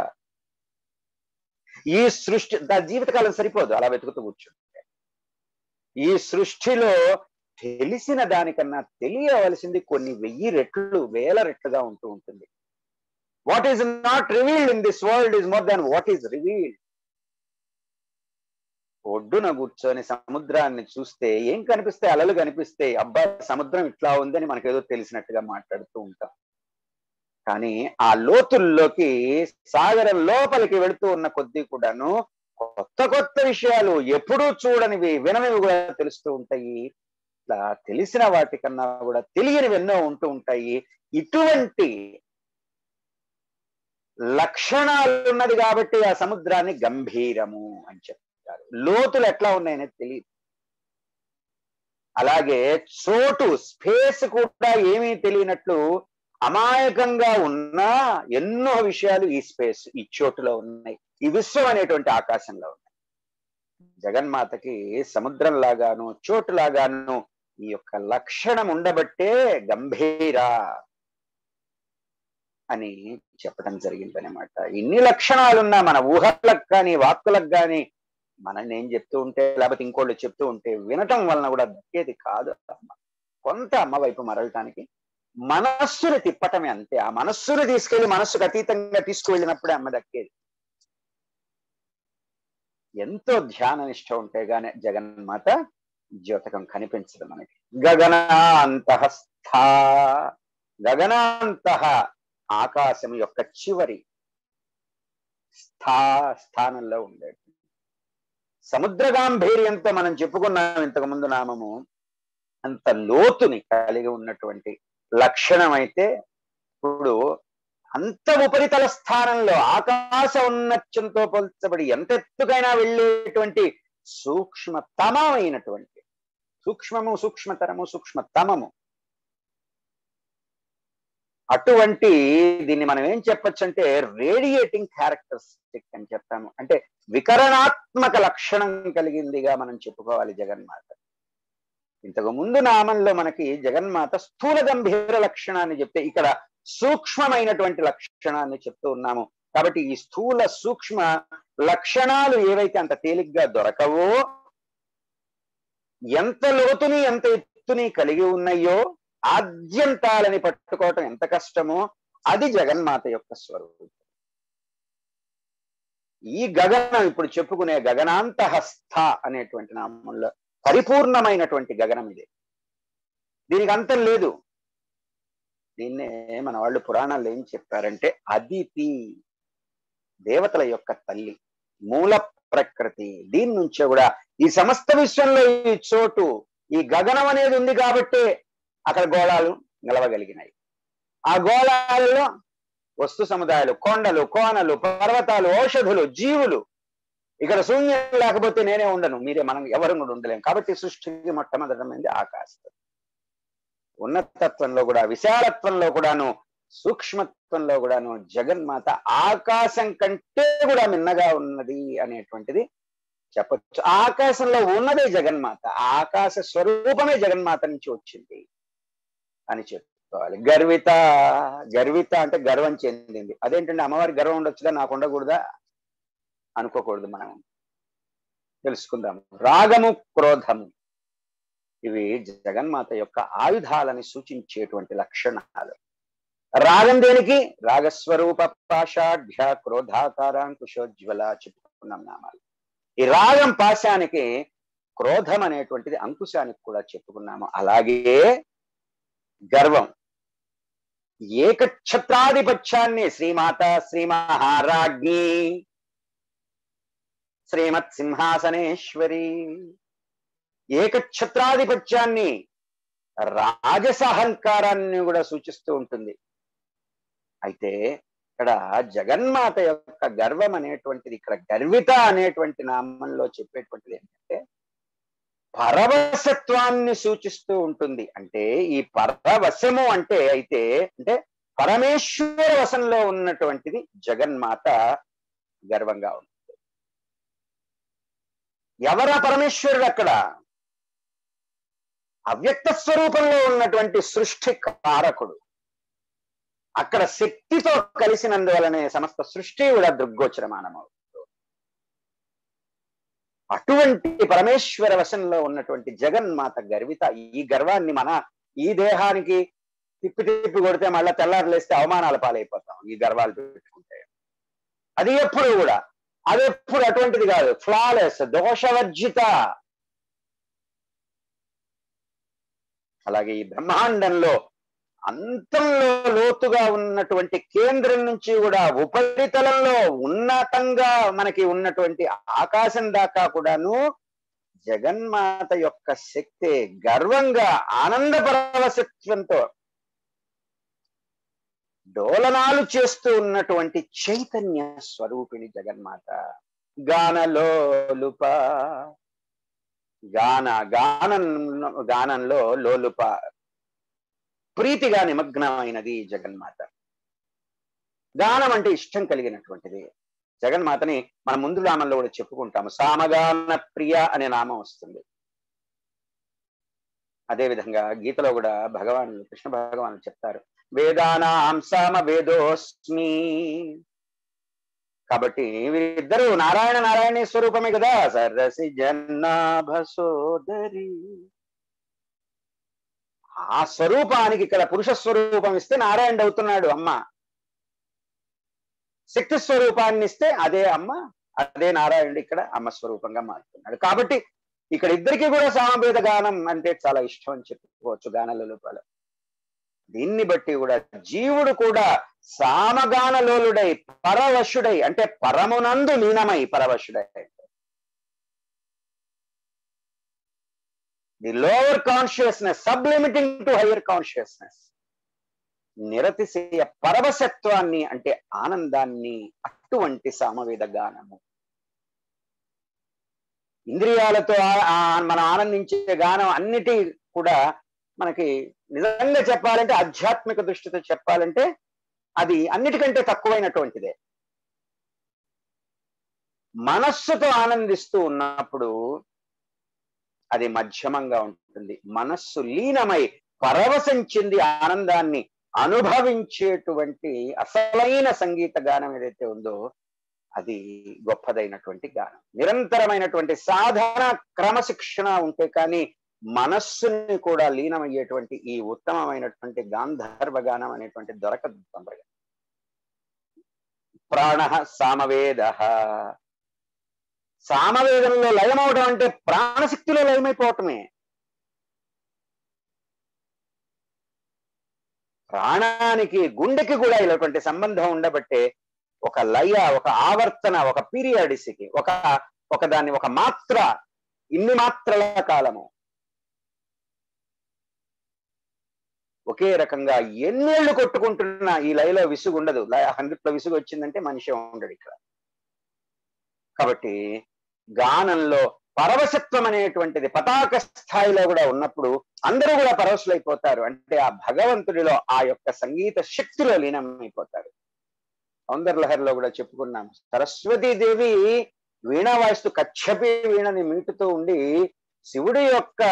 ఈ సృష్టి జీవితకాలం సరిపోదు అలా వెతుకుతూ కూర్చుంటే. ఈ సృష్టిలో తెలిసిన దానికన్నా తెలియవలసింది కొన్ని 1000 రెట్లు, 1000 రెట్లుగా ఉంటూ ఉంటుంది. What is not revealed in this world is more than what is revealed. ఒడ్డున కూర్చొని సముద్రాన్ని చూస్తే ఏం కనిపిస్తాయి? అలలు కనిపిస్తాయి. అబ్బా సముద్రం ఇట్లా ఉందని మనకేదో తెలిసినట్టుగా మాట్లాడుతూ ఉంటాం. కానీ ఆ లోతుల్లోకి, సాగరం లోపలికి వెళుతూ ఉన్న కొద్దీ కూడాను కొత్త కొత్త విషయాలు, ఎప్పుడూ చూడనివి, విననివి కూడా తెలుస్తూ ఉంటాయి. ఇట్లా తెలిసిన వాటికన్నా కూడా తెలియనివి ఎన్నో ఉంటూ ఉంటాయి. ఇటువంటి లక్షణాలు ఉన్నది కాబట్టి ఆ సముద్రాన్ని గంభీరము అని చెప్తారు. లోతులు ఎట్లా ఉన్నాయనేది తెలియదు. అలాగే చోటు, స్పేస్ కూడా ఏమీ తెలియనట్లు అమాయకంగా ఉన్నా ఎన్నో విషయాలు ఈ స్పేస్, ఈ చోటులో ఉన్నాయి. ఈ విశ్వం అనేటువంటి ఆకాశంలో ఉన్నాయి. జగన్మాతకి సముద్రం లాగాను, చోటు లాగాను ఈ యొక్క లక్షణం ఉండబట్టే గంభీర అని చెప్పడం జరిగిందనమాట. ఇన్ని లక్షణాలున్నా మన ఊహలకు కానీ, వాక్కులకు కానీ మనల్ని ఏం చెప్తూ ఉంటే, లేకపోతే ఇంకోళ్ళు చెప్తూ ఉంటే వినటం వలన కూడా దక్కేది కాదు. కొంత అమ్మ వైపు మరలటానికి మనస్సును తిప్పటమే అంతే. ఆ మనస్సును తీసుకెళ్లి మనస్సుకు అతీతంగా తీసుకువెళ్ళినప్పుడే అమ్మ దక్కేది. ఎంతో ధ్యాన నిష్ట ఉంటే గానే జగన్మాత ద్యోతకం కనిపించదు మనకి. గగనాంతఃస్థ, గగనాంతః ఆకాశం యొక్క చివరి స్థానంలో ఉండేది. సముద్ర గాంభీర్యంతో మనం చెప్పుకున్నాం ఇంతకు ముందు నామము. అంత లోతుని కలిగి ఉన్నటువంటి లక్షణం అయితే ఇప్పుడు అంత ఉపరితల స్థానంలో ఆకాశ ఉన్నత్యంతో పోల్చబడి ఎంత ఎత్తుకైనా వెళ్ళేటువంటి సూక్ష్మతమైనటువంటి, సూక్ష్మము, సూక్ష్మతరము, సూక్ష్మతమము అటువంటి దీన్ని మనం ఏం చెప్పొచ్చు అంటే రేడియేటింగ్ క్యారెక్టరిస్టిక్ అని చెప్తాము. అంటే వికరణాత్మక లక్షణం కలిగిందిగా మనం చెప్పుకోవాలి జగన్మాత. ఇంతకు ముందు నామంలో మనకి జగన్మాత స్థూల గంభీర లక్షణాన్ని చెప్తే ఇక్కడ సూక్ష్మమైనటువంటి లక్షణాన్ని చెప్తూ ఉన్నాము. కాబట్టి ఈ స్థూల సూక్ష్మ లక్షణాలు ఏవైతే అంత తేలిగ్గా దొరకవో, ఎంత లోతుని ఎంత ఎత్తుని కలిగి ఉన్నాయో, ఆద్యంతాలని పట్టుకోవటం ఎంత కష్టమో అది జగన్మాత యొక్క స్వరూపం. ఈ గగనం ఇప్పుడు చెప్పుకునే గగనాంత హస్థ అనేటువంటి నామంలో పరిపూర్ణమైనటువంటి గగనం ఇది. దీనికి అంతం లేదు. దీన్నే మన వాళ్ళు పురాణాలు ఏం చెప్పారంటే అదితి, దేవతల యొక్క తల్లి, మూల ప్రకృతి. దీని నుంచే కూడా ఈ సమస్త విశ్వంలో ఈ చోటు, ఈ గగనం అనేది ఉంది కాబట్టి అక్కడ గోళాలు నిలవగలిగినాయి. ఆ గోళాలలో వస్తు సముదాయాలు, కొండలు, కోనలు, పర్వతాలు, ఔషధులు, జీవులు. ఇక్కడ శూన్యం లేకపోతే నేనే ఉండను, మీరే మనం ఎవరు కూడా ఉండలేం. కాబట్టి సృష్టికి మొట్టమొదటమైంది ఆకాశం. ఉన్నతత్వంలో కూడా, విశాలత్వంలో కూడాను, సూక్ష్మత్వంలో కూడాను జగన్మాత ఆకాశం కంటే కూడా మిన్నగా ఉన్నది అనేటువంటిది చెప్పచ్చు. ఆకాశంలో ఉన్నదే జగన్మాత, ఆకాశ స్వరూపమే జగన్మాత నుంచి వచ్చింది అని చెప్పుకోవాలి. గర్విత, గర్విత అంటే గర్వం చెందింది. అదేంటంటే అమ్మవారి గర్వం ఉండొచ్చుగా, నాకు ఉండకూడదా అనుకోకూడదు. మనం తెలుసుకుందాము. రాగము, క్రోధము ఇవి జగన్మాత యొక్క ఆయుధాలని సూచించేటువంటి లక్షణాలు. రాగం దేనికి? రాగస్వరూప పాషాఢ్య క్రోధాకారాంకుశోజ్వల చెప్పుకున్నాం నామాలు. ఈ రాగం పాశానికి, క్రోధం అనేటువంటిది అంకుశానికి కూడా చెప్పుకున్నాము. అలాగే గర్వం, ఏకఛత్రాధిపత్యాన్ని శ్రీమాత, శ్రీ మహారాజ్ఞి, శ్రీమత్ సింహాసనేశ్వరి, ఏకఛత్రాధిపత్యాన్ని, రాజసహంకారాన్ని కూడా సూచిస్తూ ఉంటుంది. అయితే ఇక్కడ జగన్మాత యొక్క గర్వం అనేటువంటిది ఇక్కడ గర్విత అనేటువంటి నామంలో చెప్పేటువంటిది ఏంటంటే పరవశత్వాన్ని సూచిస్తూ ఉంటుంది. అంటే ఈ పరవశము అంటే పరమేశ్వర వశంలో ఉన్నటువంటిది జగన్మాత గర్వంగా ఉంటుంది. ఎవరా పరమేశ్వరుడు? అక్కడ అవ్యక్త స్వరూపంలో ఉన్నటువంటి సృష్టి కారకుడు. అక్కడ శక్తితో కలిసినందువలనే సమస్త సృష్టి కూడా దృగ్గోచరమానమవుతుంది. అటువంటి పరమేశ్వర వశంలో ఉన్నటువంటి జగన్మాత గర్విత. ఈ గర్వాన్ని ఈ దేహానికి తిప్పి తిప్పి కొడితే మళ్ళా తెల్లారులేస్తే అవమానాల పాలైపోతాం ఈ గర్వాలు పెట్టుకుంటే. అది ఎప్పుడు అటువంటిది కాదు. ఫ్లాలెస్, దోషవర్జిత. అలాగే ఈ బ్రహ్మాండంలో అంతంలో లోతుగా ఉన్నటువంటి కేంద్రం నుంచి కూడా ఉపరితలంలో ఉన్నతంగా మనకి ఉన్నటువంటి ఆకాశం దాకా కూడాను జగన్మాత యొక్క శక్తి గర్వంగా ఆనంద పరవశత్వంతో డోలనాలు చేస్తూ ఉన్నటువంటి చైతన్య స్వరూపిణి జగన్మాత. గానలోలుప, గానంలో లోలుప, ప్రీతిగా నిమగ్నమైనది జగన్మాత. గానం అంటే ఇష్టం కలిగినటువంటిది. జగన్మాతని మన ముందు నామంలో కూడా చెప్పుకుంటాము. సామగాన ప్రియ అనే నామం వస్తుంది. అదేవిధంగా గీతలో కూడా కృష్ణ భగవానుడు చెప్తారు, వేదానాం సామ వేదోస్మి. కాబట్టి వీరిద్దరూ నారాయణ స్వరూపమే కదా. సరసి జన్నాభ సోదరి. ఆ స్వరూపానికి ఇక్కడ పురుష స్వరూపం ఇస్తే నారాయణుడు అవుతున్నాడు అమ్మ. శక్తి స్వరూపాన్ని ఇస్తే అదే అమ్మ, అదే నారాయణుడు ఇక్కడ అమ్మ స్వరూపంగా మారుతున్నాడు. కాబట్టి ఇక్కడ ఇద్దరికి కూడా సామవేద గానం అంటే చాలా ఇష్టం అని చెప్పుకోవచ్చు గానలోలుపల. దీన్ని బట్టి కూడా జీవుడు కూడా సామగానలోలుడై పరవశుడై అంటే పరమునందు లీనమై పరవశుడై, the lower consciousness sublimating to higher consciousness, నిరతిశయ పరవశత్వాన్ని అంటే ఆనందాన్ని అటువంటి సామవేద గానము. ఇంద్రియాలతో మనం ఆనందించే గానం అన్నిటి కూడా మనకి నిజంగా చెప్పాలంటే, ఆధ్యాత్మిక దృష్టితో చెప్పాలంటే అది అన్నిటికంటే తక్కువైనటువంటిదే. మనస్సుతో ఆనందిస్తూ ఉన్నప్పుడు అది మధ్యమంగా ఉంటుంది. మనస్సు లీనమై పరవశం చెంది ఆనందాన్ని అనుభవించేటువంటి అసలైన సంగీత గానం ఏదైతే ఉందో అది గొప్పదైనటువంటి గానం. నిరంతరమైనటువంటి సాధన, క్రమశిక్షణ ఉంటే కానీ మనస్సుని కూడా లీనమయ్యేటువంటి ఈ ఉత్తమమైనటువంటి గాంధర్వ గానం అనేటువంటి దొరకదు తొందరగా. ప్రాణ సామవేద. సామవేదంలో లయమవడం అంటే ప్రాణశక్తిలో లయమైపోవటమే. ప్రాణానికి గుండెకి కూడా ఇలాంటి సంబంధం ఉండబట్టే ఒక లయ, ఒక ఆవర్తన, ఒక పీరియాడిసిటీ, ఒక దాన్ని ఒక మాత్ర, ఇన్ని మాత్రల కాలము ఒకే రకంగా ఎన్నేళ్లు కొట్టుకుంటున్నా ఈ లయలో విసుగు ఉండదు. 100లో విసుగు వచ్చిందంటే మనిషి ఉండడు ఇక్కడ. కాబట్టి గానంలో పరవశత్వం అనేటువంటిది పతాక స్థాయిలో కూడా ఉన్నప్పుడు అందరూ కూడా పరవశులైపోతారు. అంటే ఆ భగవంతుడిలో ఆ యొక్క సంగీత శక్తిలో లీనమైపోతారు. సౌందర్యలహరిలో కూడా చెప్పుకున్నాం, సరస్వతీదేవి వీణ వాయిస్తూ కచ్చపి వీణని మీటుతూ ఉండి శివుడి యొక్క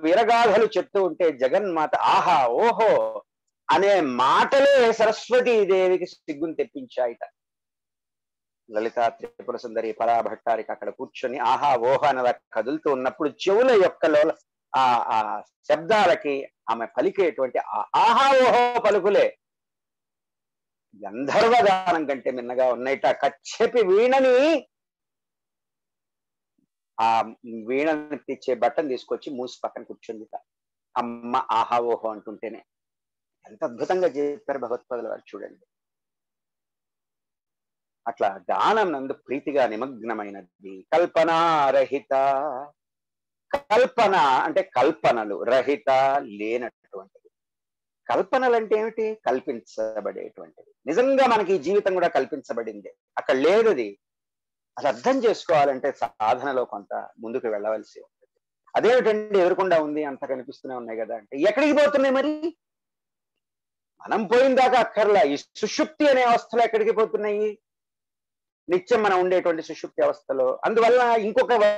వీరగాథలు చెప్తూ ఉంటే జగన్మాత ఆహా ఓహో అనే మాటలే సరస్వతీదేవికి సిగ్గును తెప్పించాయిట. లలితా త్రిపుర సుందరి పరాభట్టారికి అక్కడ కూర్చొని ఆహా ఓహో అన్నదా కదులుతూ ఉన్నప్పుడు చెవుల యొక్క ఆ శబ్దాలకి ఆమె పలికేటువంటి ఆహా ఓహో పలుకులే గంధర్వగానం కంటే మిన్నగా ఉన్నాయిట. కచ్చెపి వీణని, ఆ వీణని తెచ్చే బట్టను తీసుకొచ్చి మూసి పక్కన కూర్చుందిట. అమ్మ ఆహా ఓహో అంటుంటేనే ఎంత అద్భుతంగా చెప్పారు భగవత్పాదుల వారు చూడండి. అట్లా గానం నందు ప్రీతిగా నిమగ్నమైనది. కల్పనారహిత. కల్పన అంటే కల్పనలు, రహిత లేనటువంటిది. కల్పనలు అంటే ఏమిటి? కల్పించబడేటువంటిది. నిజంగా మనకి ఈ జీవితం కూడా కల్పించబడింది, అక్కడ లేదు. అది అర్థం చేసుకోవాలంటే సాధనలో కొంత ముందుకు వెళ్ళవలసి ఉంటుంది. అదేమిటండి ఎదురకుండా ఉంది, అంత కనిపిస్తూనే ఉన్నాయి కదా అంటే ఎక్కడికి పోతున్నాయి మరి? మనం పోయిన దాకా అక్కర్లా. ఈ సుషుప్తి అనే అవస్థలో ఎక్కడికి పోతున్నాయి? నిత్యం మనం ఉండేటువంటి సుషుప్తి అవస్థలో. అందువల్ల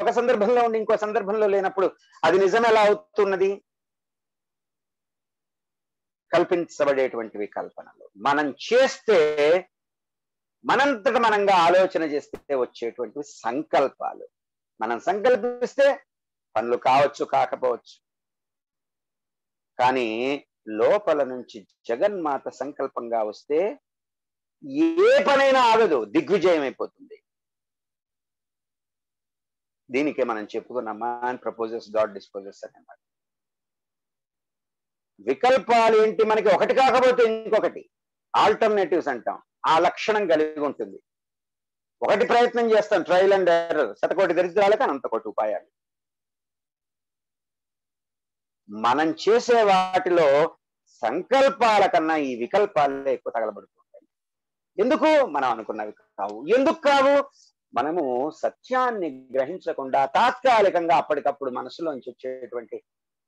ఒక సందర్భంలో ఉండి ఇంకో సందర్భంలో లేనప్పుడు అది నిజం ఎలా అవుతున్నది? కల్పించబడేటువంటివి కల్పనలు. మనం చేస్తే, మనంతట మనంగా ఆలోచన చేస్తే వచ్చేటువంటివి సంకల్పాలు. మనం సంకల్పిస్తే పనులు కావచ్చు, కాకపోవచ్చు. కానీ లోపల నుంచి జగన్మాత సంకల్పంగా వస్తే ఏ పనైనా ఆగదు, దిగ్విజయం అయిపోతుంది. దీనికే మనం చెప్పుకున్న మ్యాన్ ప్రపోజెస్, గాడ్ డిస్పోజెస్ అన్నమాట. వికల్పాలు ఏంటి? మనకి ఒకటి కాకపోతే ఇంకొకటి, ఆల్టర్నేటివ్స్ అంటాం. ఆ లక్షణం కలిగి ఉంటుంది. ఒకటి ప్రయత్నం చేస్తాం, ట్రయల్ అండ్ ఎర్రర్. శతకోటి దరిద్రాలకు అనంతకోటి ఉపాయాలు. మనం చేసే వాటిలో సంకల్పాల కన్నా ఈ వికల్పాలే ఎక్కువ తగలబడుతుంటాయి. ఎందుకు? మనం అనుకున్నవి కావు. ఎందుకు కావు? మనము సత్యాన్ని గ్రహించకుండా తాత్కాలికంగా అప్పటికప్పుడు మనసులోంచి వచ్చేటువంటి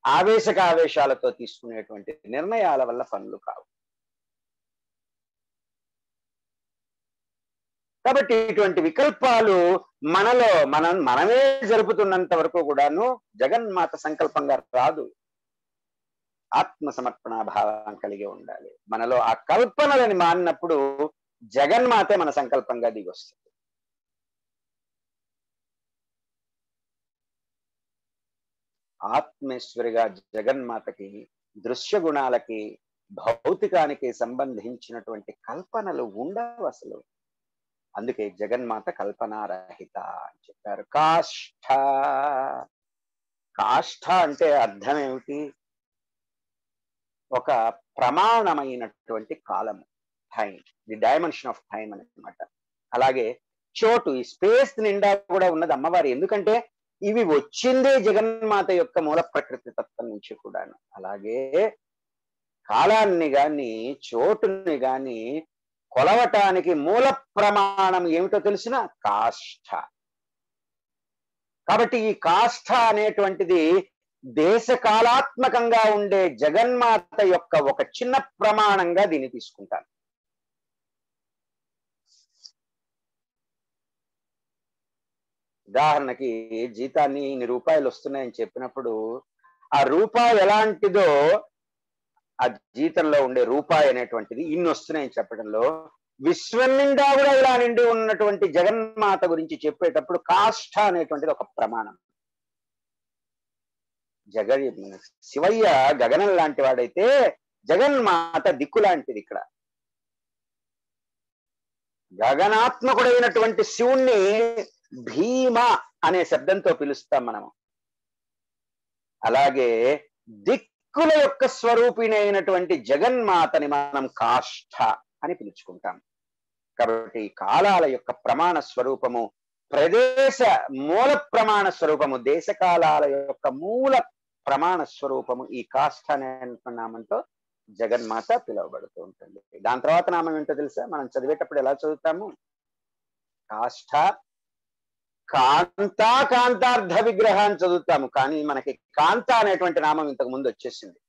ఆవేశాలతో తీసుకునేటువంటి నిర్ణయాల వల్ల పనులు కావు. కాబట్టి ఇటువంటి వికల్పాలు మనలో మనమే జరుపుతున్నంత వరకు కూడాను జగన్మాత సంకల్పంగా రాదు. ఆత్మ సమర్పణ భావం కలిగి ఉండాలి. మనలో ఆ కల్పనలని మారినప్పుడు జగన్మాతే మన సంకల్పంగా దిగొస్తుంది. ఆత్మేశ్వరిగా జగన్మాతకి దృశ్య గుణాలకి, భౌతికానికి సంబంధించినటువంటి కల్పనలు ఉండవు అసలు. అందుకే జగన్మాత కల్పనారహిత అని చెప్పారు. కాష్ఠ. కాష్ఠ అంటే అర్థం ఏమిటి? ఒక ప్రమాణమైనటువంటి కాలము, time, the dimension of time అన్నమాట. అలాగే చోటు, ఈ స్పేస్ నిండా కూడా ఉన్నది అమ్మవారి. ఎందుకంటే ఇవి వచ్చిందే జగన్మాత యొక్క మూల ప్రకృతి తత్వం నుంచి కూడాను. అలాగే కాలాన్ని గాని, చోటుని గాని కొలవటానికి మూల ప్రమాణం ఏమిటో తెలిసిన కాష్ఠ. కాబట్టి ఈ కాష్ఠ అనేటువంటిది దేశ కాలాత్మకంగా ఉండే జగన్మాత యొక్క ఒక చిన్న ప్రమాణంగా దీన్ని తీసుకుంటాను. ఉదాహరణకి జీతాన్ని ఇన్ని రూపాయలు వస్తున్నాయని చెప్పినప్పుడు ఆ రూపాయి ఎలాంటిదో ఆ జీతంలో ఉండే రూపాయి అనేటువంటిది ఇన్ని వస్తున్నాయని చెప్పడంలో విశ్వం నిండా కూడా ఇలా నిండి ఉన్నటువంటి జగన్మాత గురించి చెప్పేటప్పుడు కాష్ట అనేటువంటిది ఒక ప్రమాణం. శివయ్య గగనం లాంటి వాడైతే జగన్మాత దిక్కు లాంటిది. ఇక్కడ గగనాత్మకుడైనటువంటి శివుణ్ణి భీమ అనే శబ్దంతో పిలుస్తాం మనము. అలాగే దిక్కుల యొక్క స్వరూపిణి అయినటువంటి జగన్మాతని మనం కాష్ట అని పిలుచుకుంటాం. కాబట్టి కాలాల యొక్క ప్రమాణ స్వరూపము, ప్రదేశ మూల ప్రమాణ స్వరూపము, దేశ కాలాల యొక్క మూల ప్రమాణ స్వరూపము ఈ కాష్ట అనే నామంతో జగన్మాత పిలువబడుతూ ఉంటుంది. దాని తర్వాత నామం ఏంటో తెలుసా? మనం చదివేటప్పుడు ఎలా చదువుతాము? కాష్ట కాంత కాంతార్థ విగ్రహాన్ని చదువుతాము, కానీ మనకి కాంత అనేటువంటి నామం ఇంతకు ముందు వచ్చేసింది.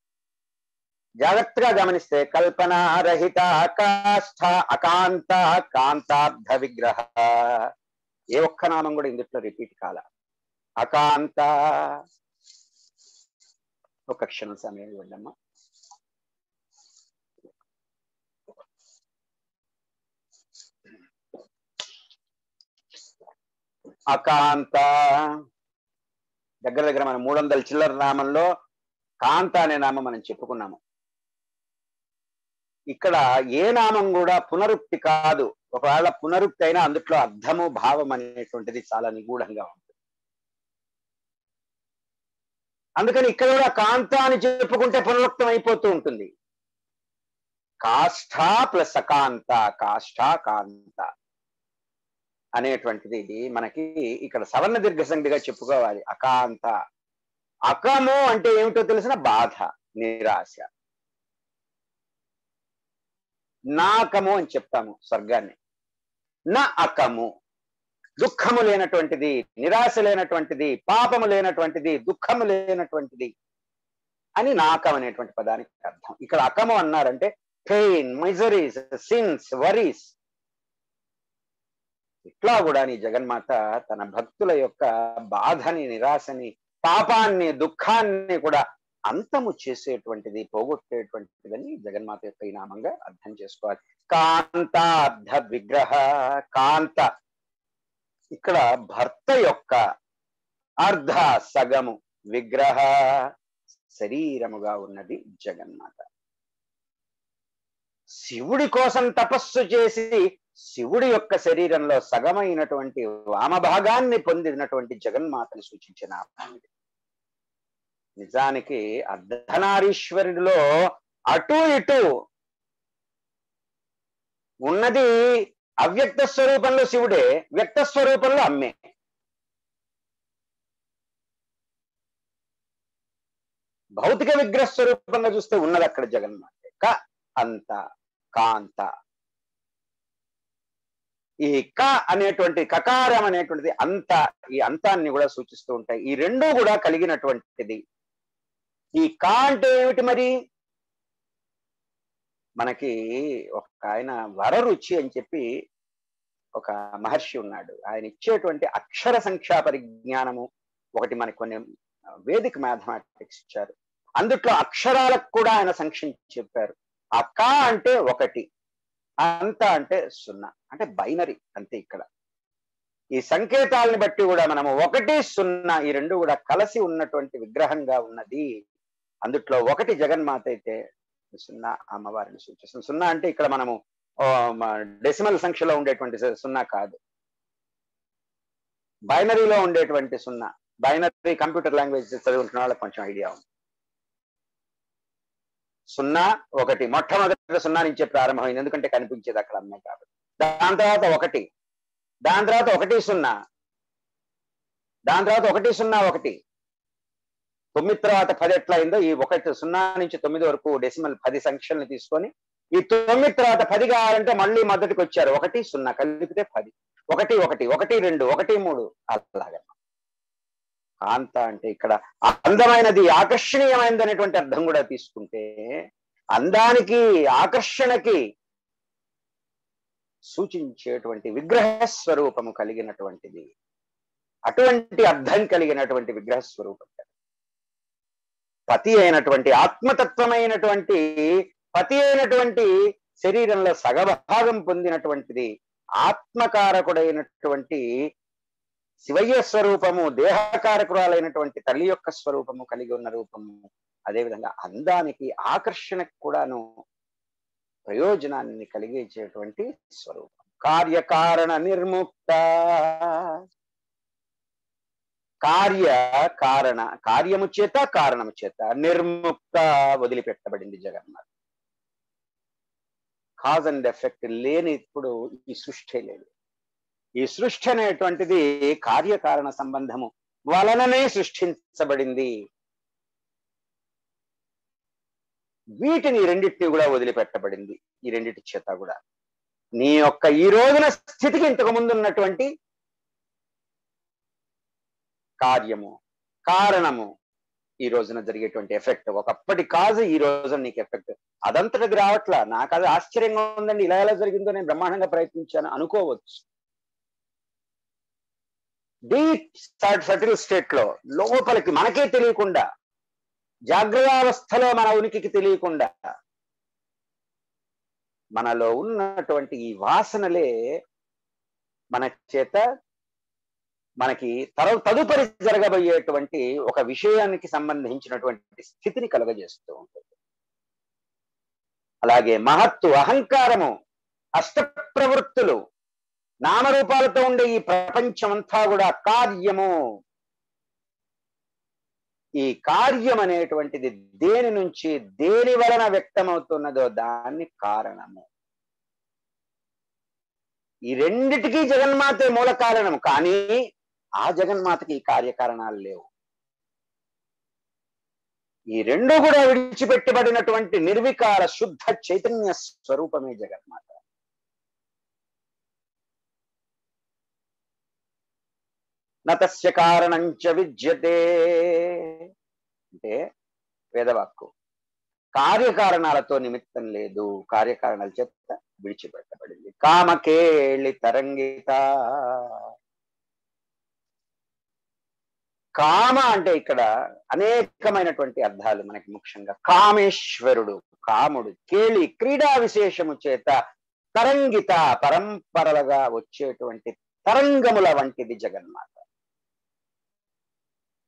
జాగ్రత్తగా గమనిస్తే కల్పనారహిత కాష్ట అకాంత కాంతార్థ విగ్రహ, ఏ ఒక్క నామం కూడా ఇందులో రిపీట్ కాల. అకాంత, ఒక క్షణం సమయం ఇవ్వండమ్మా. అకాంత దగ్గర మనం 300 చిల్లర నామంలో కాంత అనే నామం మనం చెప్పుకున్నాము. ఇక్కడ ఏ నామం కూడా పునరుక్తి కాదు. ఒకవేళ పునరుక్తి అయినా అందుట్లో అర్థము భావం అనేటువంటిది చాలా నిగూఢంగా ఉంటుంది. అందుకని ఇక్కడ కూడా కాంత అని చెప్పుకుంటే పునరుక్తం అయిపోతూ ఉంటుంది. కాష్ట ప్లస్ అకాంత, కాష్ట కాంత అనేటువంటిది ఇది మనకి ఇక్కడ సవర్ణ దీర్ఘ సంధిగా చెప్పుకోవాలి. అకాంత. అకము అంటే ఏమిటో తెలిసిన బాధ, నిరాశ. నాకము అని చెప్తాము స్వర్గాన్ని. నా అకము, దుఃఖము లేనటువంటిది, నిరాశ లేనటువంటిది, పాపము లేనటువంటిది, దుఃఖము లేనటువంటిది అని నాకం అనేటువంటి పదానికి అర్థం. ఇక్కడ అకము అన్నారంటే పెయిన్, మిజరీస్, సిన్స్, వరీస్. ఇట్లా కూడా నీ జగన్మాత తన భక్తుల యొక్క బాధని, నిరాశని, పాపాన్ని, దుఃఖాన్ని కూడా అంతము చేసేటువంటిది, పోగొట్టేటువంటిదని జగన్మాత యొక్క ఈ నామంగా అర్థం చేసుకోవాలి. కాంతార్థ విగ్రహ. కాంత ఇక్కడ భర్త యొక్క అర్ధ, సగము, విగ్రహ శరీరముగా ఉన్నది జగన్మాత. శివుడి కోసం తపస్సు చేసి శివుడి యొక్క శరీరంలో సగమైనటువంటి వామభాగాన్ని పొందినటువంటి జగన్మాతని సూచించిన నామం. నిజానికి అర్ధనారీశ్వరుడిలో అటు ఇటు ఉన్నది అవ్యక్త స్వరూపంలో శివుడే, వ్యక్త స్వరూపంలో అమ్మే. భౌతిక విగ్రహ స్వరూపంగా చూస్తే ఉన్నది అక్కడ జగన్మాత. క అంత, కాంత. ఈ క అనేటువంటి కకారం అనేటువంటిది అంత, ఈ అంతాన్ని కూడా సూచిస్తూ ఉంటాయి. ఈ రెండూ కూడా కలిగినటువంటిది. ఈ క అంటే ఏమిటి మరి? మనకి ఒక ఆయన వరరుచి అని చెప్పి ఒక మహర్షి ఉన్నాడు. ఆయన ఇచ్చేటువంటి అక్షర సంఖ్యా పరిజ్ఞానము ఒకటి మనకి కొన్ని వేదిక మ్యాథమెటిక్స్ ఇచ్చారు. అందుట్లో అక్షరాలకు కూడా ఆయన సంఖ్య చెప్పారు. ఆ క అంటే 1, అంత అంటే 0, అంటే బైనరీ అంతే. ఇక్కడ ఈ సంకేతాలని బట్టి కూడా మనము 1, 0 ఈ రెండు కూడా కలిసి ఉన్నటువంటి విగ్రహంగా ఉన్నది. అందుట్లో 1 జగన్మాత అయితే 0 అమ్మవారిని సూచిస్తుంది. 0 అంటే ఇక్కడ మనము డెసిమల్ సంఖ్యలో ఉండేటువంటి 0 కాదు, బైనరీలో ఉండేటువంటి 0. బైనరీ కంప్యూటర్ లాంగ్వేజ్ చదువుతున్న వాళ్ళకి కొంచెం ఐడియా ఉంది. 0, 1 మొట్టమొదటి 0 నుంచే ప్రారంభమైంది, ఎందుకంటే కనిపించేది అక్కడ అమ్మాయి కాబట్టి. దాని తర్వాత 1, దాని తర్వాత 1, 0, దాని తర్వాత 1, 0, 1. 9 తర్వాత 10 ఎట్లా అయిందో ఈ 1 0 నుంచి 9 వరకు డెసిమల్ 10 సంఖ్యలను తీసుకొని ఈ 9 తర్వాత 10 కావాలంటే మళ్ళీ మొదటికి వచ్చారు. 1, 0 కలిపితే 10. 1, 1, 1, 2, 1, 3 అలాగా. కాంత అంటే ఇక్కడ అందమైనది, ఆకర్షణీయమైనది అనేటువంటి అర్థం కూడా తీసుకుంటే అందానికి, ఆకర్షణకి సూచించేటువంటి విగ్రహ స్వరూపము కలిగినటువంటిది. అటువంటి అర్థం కలిగినటువంటి విగ్రహ స్వరూపం. పతి అయినటువంటి, ఆత్మతత్వమైనటువంటి పతి అయినటువంటి శరీరంలో సగభాగం పొందినటువంటిది, ఆత్మకారకుడైనటువంటి శివయ్య స్వరూపము, దేహకారకురాలైనటువంటి తల్లి యొక్క స్వరూపము కలిగి ఉన్న రూపము. అదేవిధంగా అందానికి, ఆకర్షణకు కూడాను ప్రయోజనాన్ని కలిగించేటువంటి స్వరూపం. కార్యకారణ నిర్ముక్త. కార్యము చేత, కారణము చేత నిర్ముక్త, వదిలిపెట్టబడింది జగన్మాత. కాజ్ అండ్ ఎఫెక్ట్ లేని ఇప్పుడు ఈ సృష్టి లేదు. ఈ సృష్టి అనేటువంటిది కార్యకారణ సంబంధము వలననే సృష్టించబడింది. వీటిని రెండింటిని కూడా వదిలిపెట్టబడింది. ఈ రెండింటి చేత కూడా నీ యొక్క ఈ రోజున స్థితికి ఇంతకు ముందు ఉన్నటువంటి కార్యము, కారణము, ఈ రోజున జరిగేటువంటి ఎఫెక్ట్, ఒకప్పటి కాజు ఈ రోజున నీకు ఎఫెక్ట్. అదంతటిది రావట్లా. నాకు అది ఆశ్చర్యంగా ఉందండి, ఇలా ఎలా జరిగిందో నేను బ్రహ్మాండంగా ప్రయత్నించాను అనుకోవచ్చు. డీప్ సటిల్ స్టేట్ లో లోపలికి మనకే తెలియకుండా, జాగ్రత్తావస్థలో మన ఉనికికి తెలియకుండా మనలో ఉన్నటువంటి ఈ వాసనలే మన చేత మనకి తదుపరి జరగబోయేటువంటి ఒక విషయానికి సంబంధించినటువంటి స్థితిని కలుగజేస్తూ ఉంటుంది. అలాగే మహత్తు, అహంకారము, అష్ట ప్రవృత్తులు, నామరూపాలతో ఉండే ఈ ప్రపంచమంతా కూడా కార్యము. ఈ కార్యం అనేటువంటిది దేని నుంచి, దేని వలన వ్యక్తమవుతున్నదో దాన్ని కారణము. ఈ రెండిటికీ జగన్మాతే మూల కారణము. కానీ ఆ జగన్మాతకి ఈ కార్యకారణాలు లేవు. ఈ రెండు కూడా విడిచిపెట్టబడినటువంటి నిర్వికార శుద్ధ చైతన్య స్వరూపమే జగన్మాత. నతస్య కారణంచ విద్యతే అంటే వేదవాక్కు. కార్యకారణాలతో నిమిత్తం లేదు, కార్యకారణాల చేత విడిచిపెట్టబడింది. కామకేళి తరంగిత. కామ అంటే ఇక్కడ అనేకమైనటువంటి అర్థాలు మనకి. ముఖ్యంగా కామేశ్వరుడు, కాముడు. కేళి, క్రీడా విశేషము చేత. తరంగిత, పరంపరలుగా వచ్చేటువంటి తరంగముల వంటిది జగన్మాత.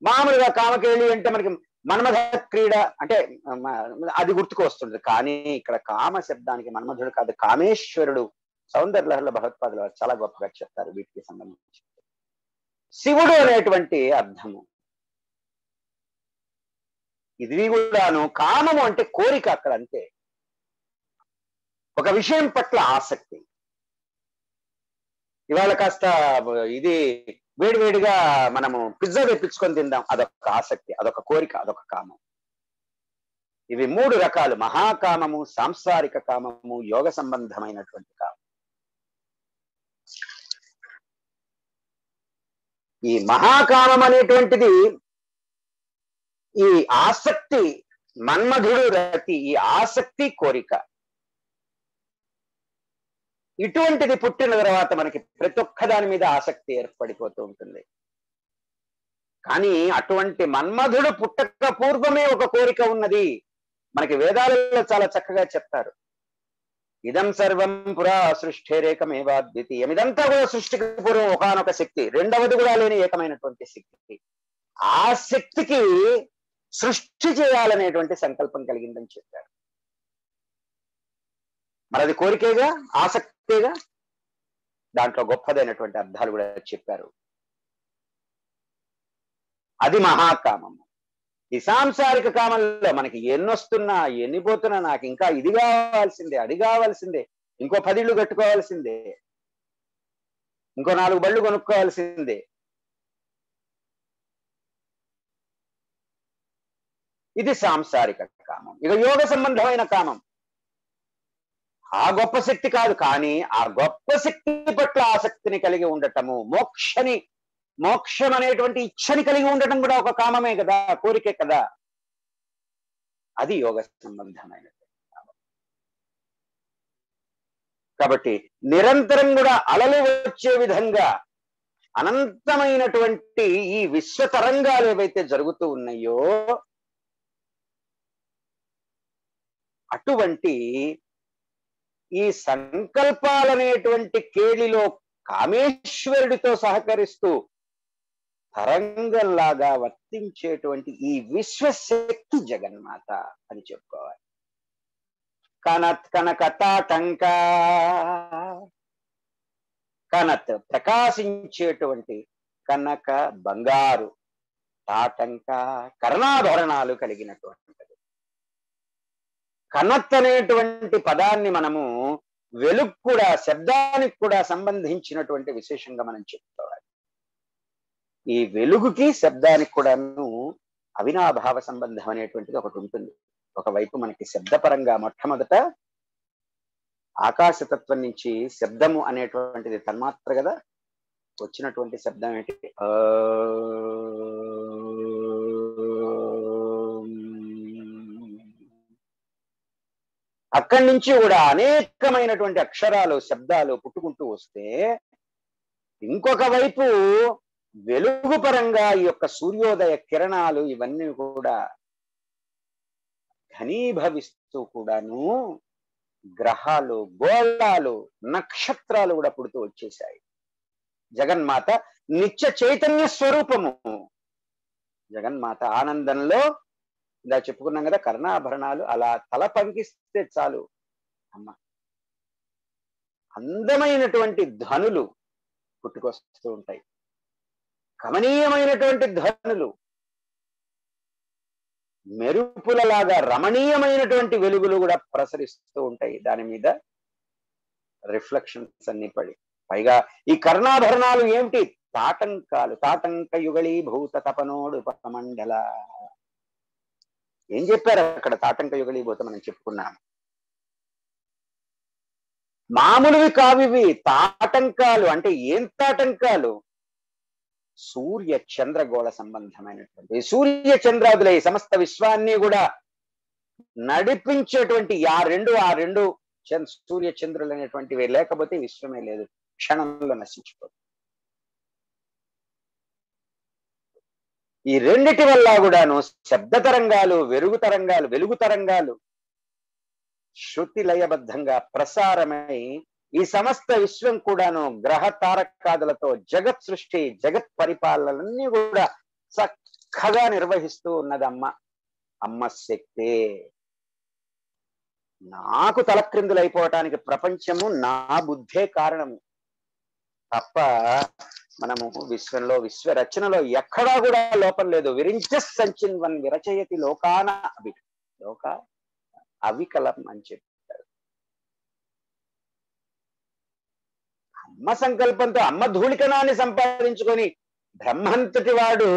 మామూలుగా కామకేళి అంటే మనకి మన్మథ క్రీడ అంటే అది గుర్తుకు వస్తుంది. కానీ ఇక్కడ కామ శబ్దానికి మన్మధుడు కాదు, కామేశ్వరుడు. సౌందర్యలహరిలో భగవత్పాదులు చాలా గొప్పగా చెప్తారు వీటికి సంబంధించి. శివుడు అనేటువంటి అర్థము. ఇది కూడాను కామము అంటే కోరిక అక్కడ, అంతే. ఒక విషయం పట్ల ఆసక్తి. ఇవాళ కాస్త ఇది వేడివేడిగా మనము పిజ్జా తెప్పించుకొని తిందాం, అదొక ఆసక్తి, అదొక కోరిక, అదొక కామం. ఇవి మూడు రకాలు: మహాకామము, సాంసారిక కామము, యోగ సంబంధమైనటువంటి కామం. ఈ మహాకామం అనేటువంటిది ఈ ఆసక్తి, మన్మధుడు రతి, ఈ ఆసక్తి కోరిక. ఇటువంటిది పుట్టిన తర్వాత మనకి ప్రతి ఒక్క దాని మీద ఆసక్తి ఏర్పడిపోతూ ఉంటుంది. కానీ అటువంటి మన్మధుడు పుట్టక పూర్వమే ఒక కోరిక ఉన్నది. మనకి వేదాలలో చాలా చక్కగా చెప్తారు. ఇదం సర్వం పురా సృష్టిరేకమేవా ద్వితీయం. ఇదంతా కూడా సృష్టికి పూర్వం ఒకానొక శక్తి, రెండవది కూడా లేని ఏకమైనటువంటి శక్తి. ఆ శక్తికి సృష్టి చేయాలనేటువంటి సంకల్పం కలిగిందని చెప్పారు. మరి అది కోరికేగా, ఆసక్తిగా. దాంట్లో గొప్పదైనటువంటి అర్థాలు కూడా చెప్పారు. అది మహాకామము. ఈ సాంసారిక కామంలో మనకి ఎన్నొస్తున్నా, ఎన్ని పోతున్నా, నాకు ఇంకా ఇది కావాల్సిందే, అది కావాల్సిందే, ఇంకో 10 ఇళ్ళు కట్టుకోవాల్సిందే, ఇంకో 4 బళ్ళు కొనుక్కోవాల్సిందే. ఇది సాంసారిక కామం. ఇక యోగ సంబంధమైన కామం ఆ గొప్ప శక్తి కాదు, కానీ ఆ గొప్ప శక్తి పట్ల ఆసక్తిని కలిగి ఉండటము, మోక్షని మోక్షం అనేటువంటి ఇచ్చని కలిగి ఉండటం కూడా ఒక కామమే కదా, కోరికే కదా. అది యోగ సంబంధమైనది. కాబట్టి నిరంతరం కూడా అలలు వచ్చే విధంగా అనంతమైనటువంటి ఈ విశ్వ తరంగాలు ఏవైతే జరుగుతూ ఉన్నాయో అటువంటి ఈ సంకల్పాలనేటువంటి కేళిలో కామేశ్వరుడితో సహకరిస్తూ తరంగంలాగా వర్తించేటువంటి ఈ విశ్వశక్తి జగన్మాత అని చెప్పుకోవాలి. కనత్ కనక తాటంక, కనత్ ప్రకాశించేటువంటి, కనక బంగారు, తాటంక కర్ణాభరణాలు కలిగినటువంటిది. కనత్ అనేటువంటి పదాన్ని మనము వెలుగు కూడా, శబ్దానికి కూడా సంబంధించినటువంటి విశేషంగా మనం చెప్పుకోవాలి. ఈ వెలుగుకి శబ్దానికి కూడాను అవినాభావ సంబంధం అనేటువంటిది ఒకటి ఉంటుంది. ఒకవైపు మనకి శబ్దపరంగా మొట్టమొదట ఆకాశతత్వం నుంచి శబ్దము అనేటువంటిది తన్మాత్ర కదా, వచ్చినటువంటి శబ్దం ఏంటి? అక్కడి నుంచి కూడా అనేకమైనటువంటి అక్షరాలు, శబ్దాలు పుట్టుకుంటూ వస్తే, ఇంకొక వైపు వెలుగు పరంగా ఈ యొక్క సూర్యోదయ కిరణాలు ఇవన్నీ కూడా ఘనీభవిస్తూ కూడాను గ్రహాలు, గోళాలు, నక్షత్రాలు కూడా పుడుతూ వచ్చేసాయి. జగన్మాత నిత్య చైతన్య స్వరూపము. జగన్మాత ఆనందంలో ఇలా చెప్పుకున్నాం కదా, కర్ణాభరణాలు అలా తల పంకిస్తే చాలు అమ్మ, అందమైనటువంటి ధనులు పుట్టుకొస్తూ ఉంటాయి. కమనీయమైనటువంటి ధనులు, మెరుపులలాగా రమణీయమైనటువంటి వెలుగులు కూడా ప్రసరిస్తూ ఉంటాయి. దాని మీద రిఫ్లెక్షన్స్ అన్ని పడి, పైగా ఈ కర్ణాభరణాలు ఏమిటి? తాటంకాలు. తాటంక యుగళీ భూత తపనోడు పమండల. ఏం చెప్పారు అక్కడ? తాటంక యుగళీ భూత మనం చెప్పుకున్నాం. మామూలువి కావివి, తాటంకాలు. అంటే ఏం తాటంకాలు? సూర్య చంద్రగోళ సంబంధమైనటువంటి, సూర్య చంద్రాదుల ఈ సమస్త విశ్వాన్ని కూడా నడిపించేటువంటి ఆ రెండు సూర్య చంద్రులు అనేటువంటివి లేకపోతే విశ్వమే లేదు, క్షణంలో నశించిపోతుంది. ఈ రెండిటి వల్ల కూడాను శబ్ద తరంగాలు, వెలుగు తరంగాలు శృతి లయబద్ధంగా ప్రసారమై ఈ సమస్త విశ్వం కూడాను గ్రహ తారకాదులతో జగత్ సృష్టి, జగత్ పరిపాలనలన్నీ కూడా చక్కగా నిర్వహిస్తూ ఉన్నదమ్మ. అమ్మ శక్తే. నాకు తలక్రిందులైపోవటానికి ప్రపంచము నా బుద్ధే కారణము తప్ప మనము విశ్వంలో, విశ్వ రచనలో ఎక్కడా కూడా లోపం లేదు. విరించ సంచిన్వన్ విరచయతి లోకాన లోక అవికలం అని చెప్పారు. అమ్మ సంకల్పంతో అమ్మ ధూళికణాన్ని సంపాదించుకొని బ్రహ్మంతటి వాడు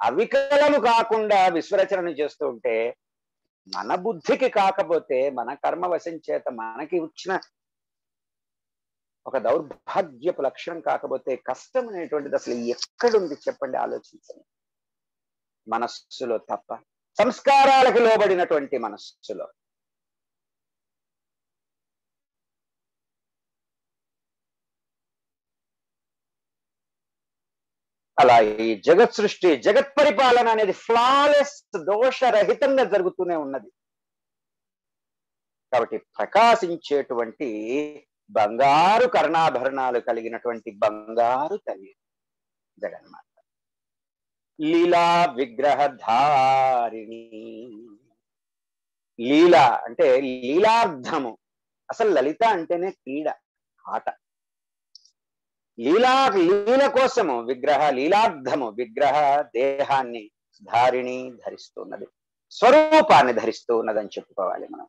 అవికలము కాకుండా విశ్వరచనను చేస్తూ ఉంటే, మన బుద్ధికి కాకపోతే, మన కర్మవశం చేత మనకి వచ్చిన ఒక దౌర్భాగ్యపు లక్షణం కాకపోతే కష్టం అనేటువంటిది అసలు ఎక్కడుంది చెప్పండి, ఆలోచించండి. మనస్సులో తప్ప, సంస్కారాలకు లోబడినటువంటి మనస్సులో. అలా ఈ జగత్ సృష్టి, జగత్ పరిపాలన అనేది ఫ్లాలెస్, దోషరహితంగా జరుగుతూనే ఉన్నది. కాబట్టి ప్రకాశించేటువంటి బంగారు కర్ణాభరణాలు కలిగినటువంటి బంగారు తల్లి జగన్మాత. లీలా విగ్రహధారిణి. లీల అంటే లీలార్థము. అసలు లలిత అంటేనే క్రీడ, ఆట. లీల కోసము విగ్రహ, లీలార్థము, విగ్రహ దేహాన్ని ధారిణి ధరిస్తున్నది, స్వరూపాన్ని ధరిస్తూ ఉన్నదని చెప్పుకోవాలి మనం.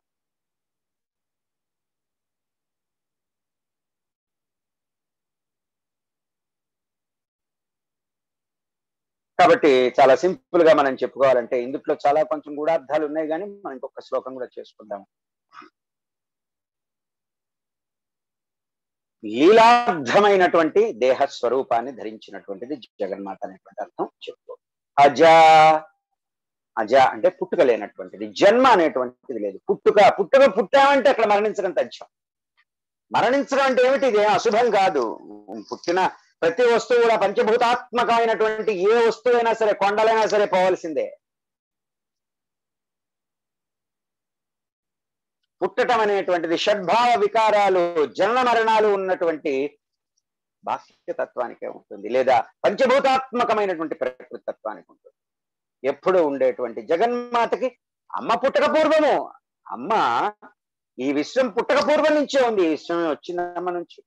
కాబట్టి చాలా సింపుల్ గా మనం చెప్పుకోవాలంటే, ఇందులో చాలా కొంచెం గూఢార్థాలు ఉన్నాయి, కానీ మనం ఇంకొక శ్లోకం కూడా చేసుకుందాం. లీలార్థమైనటువంటి దేహ స్వరూపాన్ని ధరించినటువంటిది జగన్మాత అనేటువంటి అర్థం చెప్తూ. అజ అజ అంటే పుట్టుక లేనటువంటిది, జన్మ అనేటువంటిది లేదు. పుట్టామంటే అక్కడ మరణించడం తథ్యం. మరణించడం అంటే ఏమిటి? ఇది అశుభం కాదు. పుట్టిన ప్రతి వస్తువు కూడా పంచభూతాత్మకమైనటువంటి ఏ వస్తువైనా సరే, కొండలైనా సరే పోవలసిందే. పుట్టటం అనేటువంటిది షడ్భావ వికారాలు, జన్మ మరణాలు ఉన్నటువంటి బాహ్యతత్వానికే ఉంటుంది, లేదా పంచభూతాత్మకమైనటువంటి ప్రకృతి తత్వానికి ఉంటుంది. ఎప్పుడు ఉండేటువంటి జగన్మాతకి అమ్మ పుట్టక పూర్వము, అమ్మ ఈ విశ్వం పుట్టక పూర్వం నుంచే ఉంది. ఈ విశ్వం వచ్చింది అమ్మ నుంచి.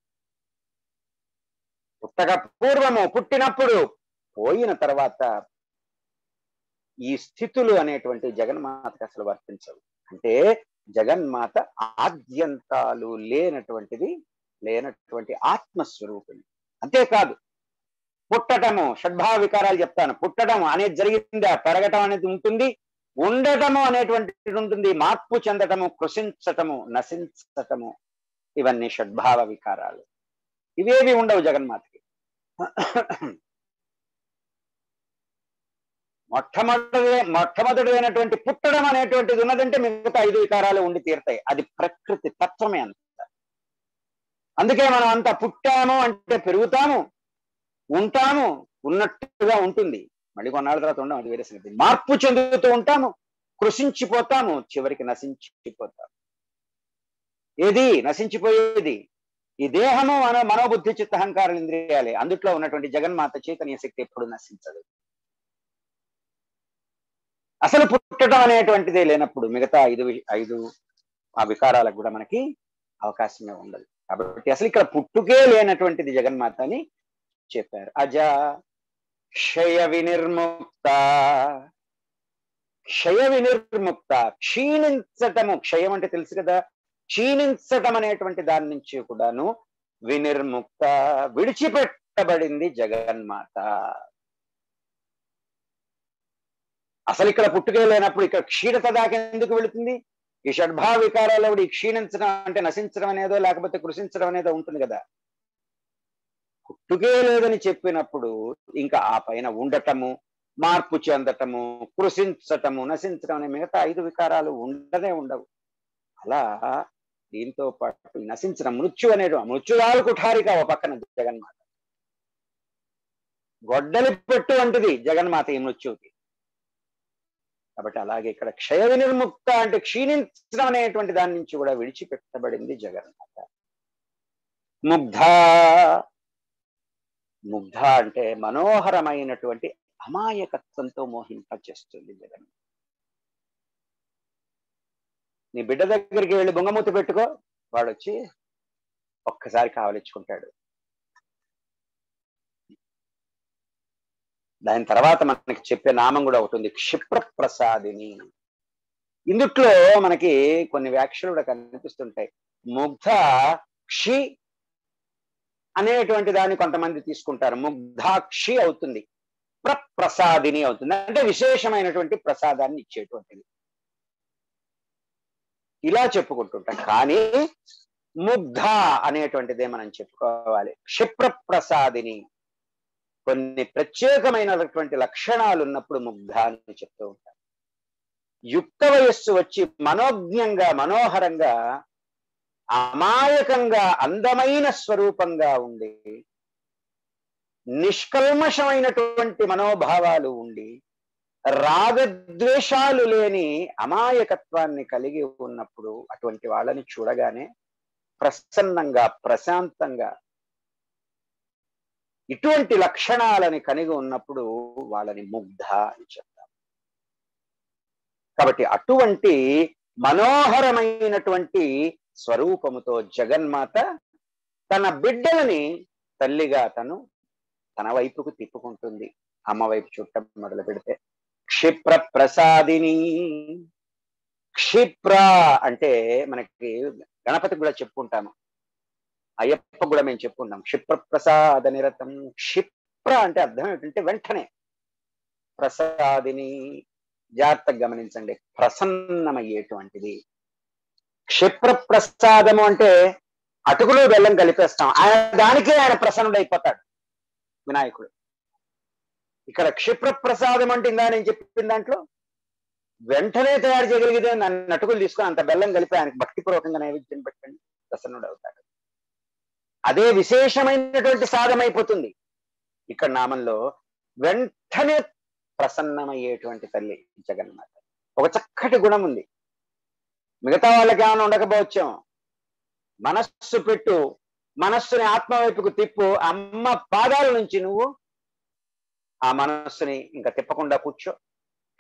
పుట్టక పూర్వము, పుట్టినప్పుడు, పోయిన తర్వాత ఈ స్థితులు అనేటువంటి జగన్మాతకి అసలు వర్తించవు. అంటే జగన్మాత ఆద్యంతాలు లేనటువంటి ఆత్మస్వరూపిణి. అంతేకాదు పుట్టటము, షడ్భావ వికారాలు చెప్తాను. పుట్టడం అనేది జరిగిందా, పెరగటం అనేది ఉంటుంది, ఉండటము అనేటువంటిది ఉంటుంది, మార్పు చెందటము, కృషించటము, నశించటము, ఇవన్నీ షడ్భావ వికారాలు. ఇవేవి ఉండవు జగన్మాతకి. మొట్టమొదటిదైనటువంటి పుట్టడం అనేటువంటిది ఉన్నదంటే మిగతా 5 వికారాలు ఉండి తీరుతాయి. అది ప్రకృతి తత్వమే అంత. అందుకే మనం అంతా పుట్టాము అంటే పెరుగుతాము, ఉంటాము, ఉన్నట్టుగా ఉంటుంది, మళ్ళీ కొన్నాళ్ళ తర్వాత ఉండం, అది వేరే సంగతి. మార్పు చెందుతూ ఉంటాము, కృషించిపోతాము, చివరికి నశించిపోతాము. ఏది నశించిపోయేది? ఈ దేహము, మనోబుద్ధి చిత్త అహంకారాలు, ఇంద్రియాలే. అందుట్లో ఉన్నటువంటి జగన్మాత చైతన్య శక్తి ఎప్పుడు నశించదు. అసలు పుట్టడం అనేటువంటిదే లేనప్పుడు మిగతా 5 ఆ వికారాలకు కూడా మనకి అవకాశమే ఉండదు. కాబట్టి అసలు ఇక్కడ పుట్టుకే లేనటువంటిది జగన్మాత అని చెప్పారు. అజ క్షయ వినిర్ముక్త. క్షయ వినిర్ముక్త, క్షీణించటము, క్షయం అంటే తెలుసు కదా, క్షీణించటం అనేటువంటి దాని నుంచి కూడాను వినిర్ముక్త, విడిచిపెట్టబడింది జగన్మాత. అసలు ఇక్కడ పుట్టుకే లేనప్పుడు ఇక్కడ క్షీణత దాకా ఎందుకు వెళుతుంది? ఈ షడ్భావ వికారాలు ఈ క్షీణించడం అంటే నశించడం అనేదో లేకపోతే కృషించడం అనేదో ఉంటుంది కదా. పుట్టుకే లేదని చెప్పినప్పుడు ఇంకా ఆ పైన ఉండటము, మార్పు చెందటము, కృషించటము, నశించడం అనే మిగతా 5 వికారాలు ఉండవు. అలా దీంతో పాటు నశించడం, మృత్యురాలు కుఠారిక ఓ పక్కన జగన్మాత. గొడ్డలి పెట్టు వంటిది జగన్మాత ఈ మృత్యువుకి. కాబట్టి అలాగే ఇక్కడ క్షయ వినిర్ముక్త అంటే క్షీణించడం అనేటువంటి దాని నుంచి కూడా విడిచిపెట్టబడింది జగన్మాత. ముగ్ధ. ముగ్ధ అంటే మనోహరమైనటువంటి అమాయకత్వంతో మోహింపచేస్తుంది జగన్మాత. నీ బిడ్డ దగ్గరికి వెళ్ళి బొంగమూతి పెట్టుకో, వాడొచ్చి ఒక్కసారి కావలించుకుంటాడు. దాని తర్వాత మనకి చెప్పే నామం కూడా ఒకటి ఉంది, క్షిప్ర ప్రసాదిని. ఇందుట్లో మనకి కొన్ని వ్యాఖ్యలు కూడా కనిపిస్తుంటాయి. ముగ్ధ క్షి అనేటువంటి దాన్ని కొంతమంది తీసుకుంటారు, ముగ్ధాక్షి అవుతుంది, ప్రసాదిని అవుతుంది. అంటే విశేషమైనటువంటి ప్రసాదాన్ని ఇచ్చేటువంటిది, ఇలా చెప్పుకుంటుంటాం. కానీ ముగ్ధ అనేటువంటిదే మనం చెప్పుకోవాలి. క్షిప్ర ప్రసాదిని, కొన్ని ప్రత్యేకమైనటువంటి లక్షణాలు ఉన్నప్పుడు ముగ్ధ అని చెప్తూ ఉంటారు. యుక్త వయస్సు వచ్చి మనోజ్ఞంగా, మనోహరంగా, అమాయకంగా, అందమైన స్వరూపంగా ఉండి, నిష్కల్మషమైనటువంటి మనోభావాలు ఉండి, రాగద్వేషాలు లేని అమాయకత్వాన్ని కలిగి ఉన్నప్పుడు అటువంటి వాళ్ళని చూడగానే ప్రసన్నంగా, ప్రశాంతంగా, ఇటువంటి లక్షణాలని కలిగి ఉన్నప్పుడు వాళ్ళని ముగ్ధ అని చెప్తారు. కాబట్టి అటువంటి మనోహరమైనటువంటి స్వరూపముతో జగన్మాత తన బిడ్డలని తల్లిగా తన వైపుకు తిప్పుకుంటుంది. అమ్మ వైపు చుట్టం మొదలు పెడితే క్షిప్ర ప్రసాదిని. క్షిప్ర అంటే మనకి గణపతి కూడా చెప్పుకుంటాము, అయ్యప్ప కూడా మేము చెప్పుకుంటాం, క్షిప్ర ప్రసాద నిరతం. క్షిప్ర అంటే అర్థం ఏంటంటే వెంటనే, ప్రసాదిని జాగ్రత్తగా గమనించండి, ప్రసన్నమయ్యేటువంటిది. క్షిప్ర ప్రసాదము అంటే అటుకులు బెల్లం కలిపేస్తాం, దానికే ఆయన ప్రసన్నుడైపోతాడు వినాయకుడు. ఇక్కడ క్షిప్ర ప్రసాదం అంటే ఇందా నేను చెప్పిన దాంట్లో వెంటనే తయారు చేయగలిగితే నన్ను అటుకులు తీసుకొని అంత బెల్లం కలిపి ఆయనకు భక్తిపూర్వకంగా నైవేద్యం పెట్టండి, ప్రసన్నుడు అవుతాడు. అదే విశేషమైనటువంటి సాధమైపోతుంది. ఇక్కడ నామంలో వెంటనే ప్రసన్నమయ్యేటువంటి తల్లి జగన్మాత. ఒక చక్కటి గుణం ఉంది, మిగతా వాళ్ళకి ఏమైనా ఉండకపోవచ్చాము. మనస్సు పెట్టు, మనస్సుని ఆత్మ వైపుకు తిప్పు, అమ్మ పాదాల నుంచి నువ్వు ఆ మనస్సుని ఇంకా తిప్పకుండా కూర్చో,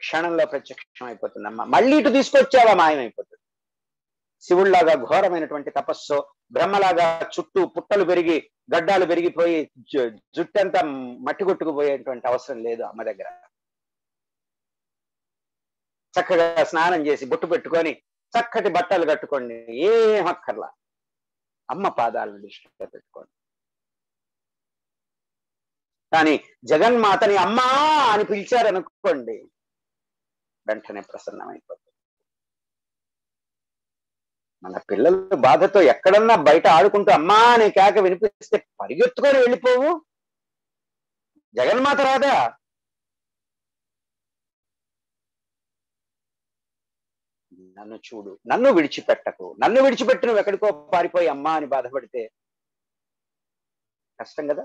క్షణంలో ప్రత్యక్షం అయిపోతుంది అమ్మ. మళ్ళీ ఇటు తీసుకొచ్చావా మాయమైపోతుంది. శివుళ్లాగా ఘోరమైనటువంటి తపస్సు, బ్రహ్మలాగా చుట్టూ పుట్టలు పెరిగి గడ్డాలు పెరిగిపోయి జుట్టంతా మట్టి కొట్టుకుపోయేటువంటి అవసరం లేదు అమ్మ దగ్గర. చక్కగా స్నానం చేసి బొట్టు పెట్టుకొని చక్కటి బట్టలు కట్టుకోండి, ఏం అక్కర్లా, అమ్మ పాదాలను దృష్టిలో పెట్టుకోండి. కానీ జగన్మాతని అమ్మా అని పిలిచారనుకోండి, వెంటనే ప్రసన్నమైపోతుంది. మన పిల్లలు బాధతో ఎక్కడన్నా బయట ఆడుకుంటూ అమ్మా అనే కేక వినిపిస్తే పరిగెత్తుకొని వెళ్ళిపోవు, జగన్మాత రాదా? నన్ను చూడు, నన్ను విడిచిపెట్టకు, నన్ను విడిచిపెట్టి నువ్వు ఎక్కడికో పారిపోయి అమ్మా అని బాధపడితే కష్టం కదా.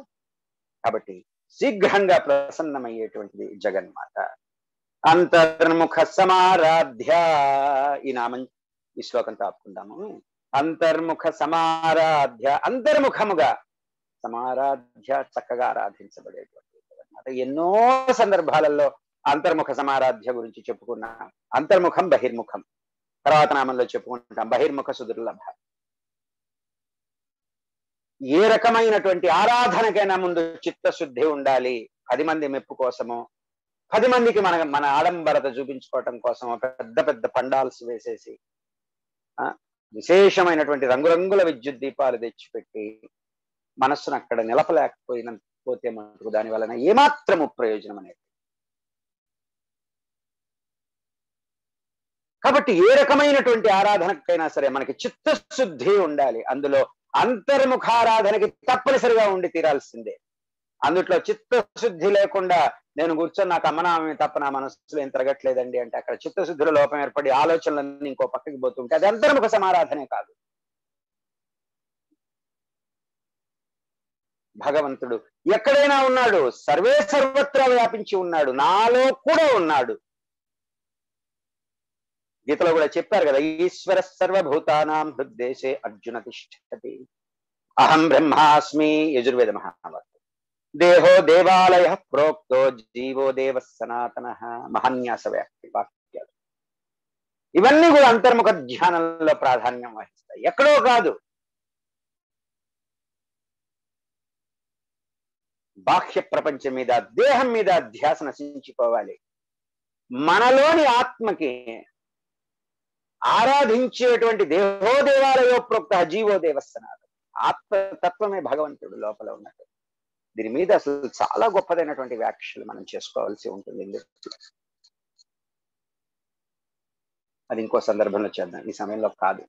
కాబట్టి శీఘ్రంగా ప్రసన్నమయ్యేటువంటిది జగన్మాత. అంతర్ముఖ సమారాధ్య, ఈ నామం ఈ శ్లోకంతో ఆపుకుందాము. అంతర్ముఖ సమారాధ్య, అంతర్ముఖముగా సమారాధ్య, చక్కగా ఆరాధించబడేటువంటి జగన్మాత. ఎన్నో సందర్భాలలో అంతర్ముఖ సమారాధ్య గురించి చెప్పుకున్నా. అంతర్ముఖం బహిర్ముఖం తర్వాత నామంలో చెప్పుకుంటాం. బహిర్ముఖ సుదుర్లభ. ఏ రకమైనటువంటి ఆరాధనకైనా ముందు చిత్తశుద్ధి ఉండాలి. 10 మంది మెప్పు కోసమో, 10 మందికి మన ఆడంబరత చూపించుకోవటం కోసమో పెద్ద పెద్ద పండాల్స్ వేసేసి విశేషమైనటువంటి రంగురంగుల విద్యుత్ దీపాలు తెచ్చిపెట్టి మనస్సును అక్కడ నిలపలేకపోతే మనకు దాని వలన ఏమాత్రము ప్రయోజనం అనేది. కాబట్టి ఏ రకమైనటువంటి ఆరాధనకైనా సరే మనకి చిత్తశుద్ధి ఉండాలి. అందులో అంతర్ముఖారాధనకి తప్పనిసరిగా ఉండి తీరాల్సిందే. అందుట్లో చిత్తశుద్ధి లేకుండా నేను కూర్చొని నాకు అమ్మనామే తప్ప నా మనస్సులో ఏం తిరగట్లేదండి అంటే అక్కడ చిత్తశుద్ధిలో లోపం ఏర్పడి ఆలోచనలన్నీ ఇంకో పక్కకి పోతుంటే అది అంతర్ముఖ సమారాధనే కాదు. భగవంతుడు ఎక్కడైనా ఉన్నాడు, సర్వే సర్వత్రా వ్యాపించి ఉన్నాడు, నాలో కూడా ఉన్నాడు. గీతలో కూడా చెప్పారు కదా, ఈశ్వర సర్వభూతానాం హృద్దేశే అర్జున తిష్టతి, అహం బ్రహ్మాస్మి, యజుర్వేద మహాభారతం. దేహో దేవాలయ ప్రోక్తో జీవో దేవ సనాతన, మహాన్యాస వ్యాప్తి వాక్యాలు. ఇవన్నీ కూడా అంతర్ముఖ ధ్యానంలో ప్రాధాన్యం వహిస్తాయి, ఎక్కడో కాదు. బాహ్య ప్రపంచం మీద, దేహం మీద ధ్యాస నశించిపోవాలి. మనలోని ఆత్మకి ఆరాధించేటువంటి దేహో దేవాలయో ప్రోక్త జీవో దేవ సనాతన, ఆత్మతత్వమే భగవంతుడు లోపల ఉన్నట్టు. దీని మీద అసలు చాలా గొప్పదైనటువంటి వ్యాఖ్యలు మనం చేసుకోవాల్సి ఉంటుంది. అది ఇంకో సందర్భంలో చేద్దాం, ఈ సమయంలో కాదు.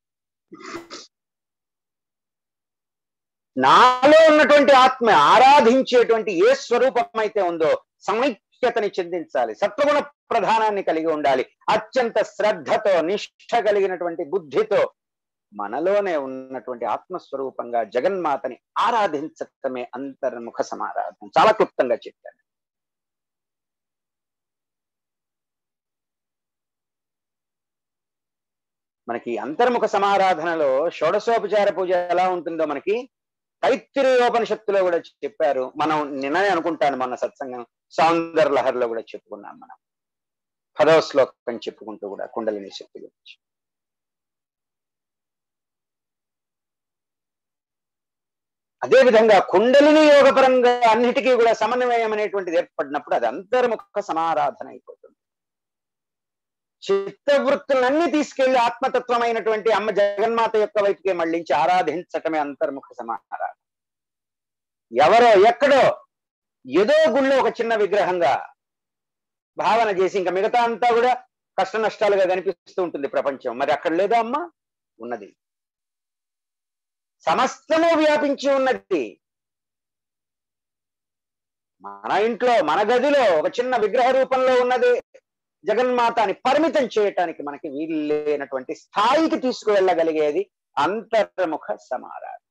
నాలో ఉన్నటువంటి ఆత్మ ఆరాధించేటువంటి ఏ స్వరూపం అయితే ఉందో సమైక్యతని చెందించాలి, సత్వగుణ ప్రధానాన్ని కలిగి ఉండాలి, అత్యంత శ్రద్ధతో నిష్ఠ కలిగినటువంటి బుద్ధితో మనలోనే ఉన్నటువంటి ఆత్మస్వరూపంగా జగన్మాతని ఆరాధించటమే అంతర్ముఖ సమారాధన. చాలా క్లుప్తంగా చెప్పాను. మనకి అంతర్ముఖ సమారాధనలో షోడశోపచార పూజ ఎలా ఉంటుందో మనకి తైత్తిరీయోపనిషత్తులో కూడా చెప్పారు. మనం నిన్ననే అనుకుంటాను మన సత్సంగం సౌందర్య లహరిలో కూడా చెప్పుకున్నాం. మనం 10వ శ్లోకం చెప్పుకుంటూ కూడా కుండలిని శక్తి గురించి. అదేవిధంగా కుండలిని యోగపరంగా అన్నిటికీ కూడా సమన్వయం అనేటువంటిది ఏర్పడినప్పుడు అది అంతర్ముఖ సమారాధన అయిపోతుంది. చిత్తవృత్తులన్నీ తీసుకెళ్లి ఆత్మతత్వమైనటువంటి అమ్మ జగన్మాత యొక్క వైపుకే మళ్లించి ఆరాధించటమే అంతర్ముఖ సమారాధన. ఎవరో ఎక్కడో ఏదో గుళ్ళో ఒక చిన్న విగ్రహంగా భావన చేసి ఇంకా మిగతా అంతా కూడా కష్ట నష్టాలుగా కనిపిస్తూ ఉంటుంది ప్రపంచం. మరి అక్కడ లేదా అమ్మ? ఉన్నది. సమస్తము వ్యాపించి ఉన్నది. మన ఇంట్లో, మన గదిలో ఒక చిన్న విగ్రహ రూపంలో ఉన్నది జగన్మాతని పరిమితం చేయటానికి మనకి వీలు లేనటువంటి స్థాయికి తీసుకువెళ్ళగలిగేది అంతర్ముఖ సమారాధన.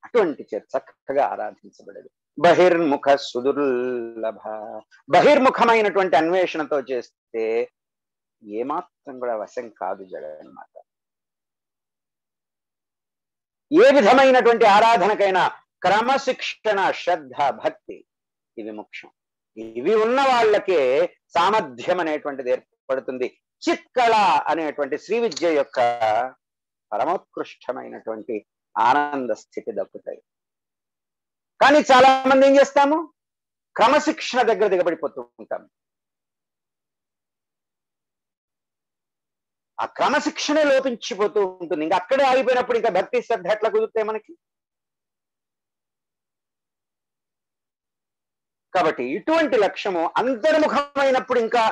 అటువంటి చక్కగా ఆరాధించబడేది. బహిర్ముఖ సుదుర్లభ, బహిర్ముఖమైనటువంటి అన్వేషణతో చేస్తే ఏమాత్రం కూడా వశం కాదు జగన్మాత. ఏ విధమైనటువంటి ఆరాధనకైనా క్రమశిక్షణ, శ్రద్ధ, భక్తి ఇవి ముఖ్యం. ఇవి ఉన్న వాళ్ళకే సామర్థ్యం అనేటువంటిది ఏర్పడుతుంది. చిత్కళ అనేటువంటి శ్రీ విద్య యొక్క పరమోత్కృష్టమైనటువంటి ఆనంద స్థితి దక్కుతాయి. కానీ చాలా మంది ఏం చేస్తాము, క్రమశిక్షణ దగ్గర దిగబడిపోతూ ఉంటాము. ఆ క్రమశిక్షణే లోపించిపోతూ ఉంటుంది. ఇంకా అక్కడే ఆగిపోయినప్పుడు ఇంకా భక్తి శ్రద్ధ ఎట్లా కుదురుతాయి మనకి? కాబట్టి ఇటువంటి లక్ష్యము అంతర్ముఖమైనప్పుడు ఇంకా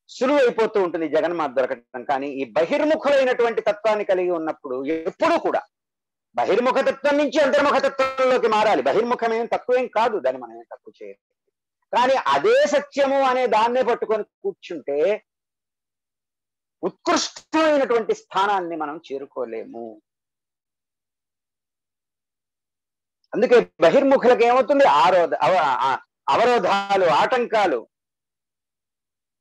సులువు అయిపోతూ ఉంటుంది జగన్మాత దొరకటం. కానీ ఈ బహిర్ముఖులైనటువంటి తత్వాన్ని కలిగి ఉన్నప్పుడు ఎప్పుడూ కూడా బహిర్ముఖ తత్వం నుంచి అంతర్ముఖ తత్వంలోకి మారాలి. బహిర్ముఖమేం తక్కువేం కాదు, దాన్ని మనం ఏం తక్కువ చేయాలి. కానీ అదే సత్యము అనే దాన్నే పట్టుకొని కూర్చుంటే ఉత్కృష్టమైనటువంటి స్థానాన్ని మనం చేరుకోలేము. అందుకే బహిర్ముఖులకు ఏమవుతుంది, అవరోధాలు, ఆటంకాలు.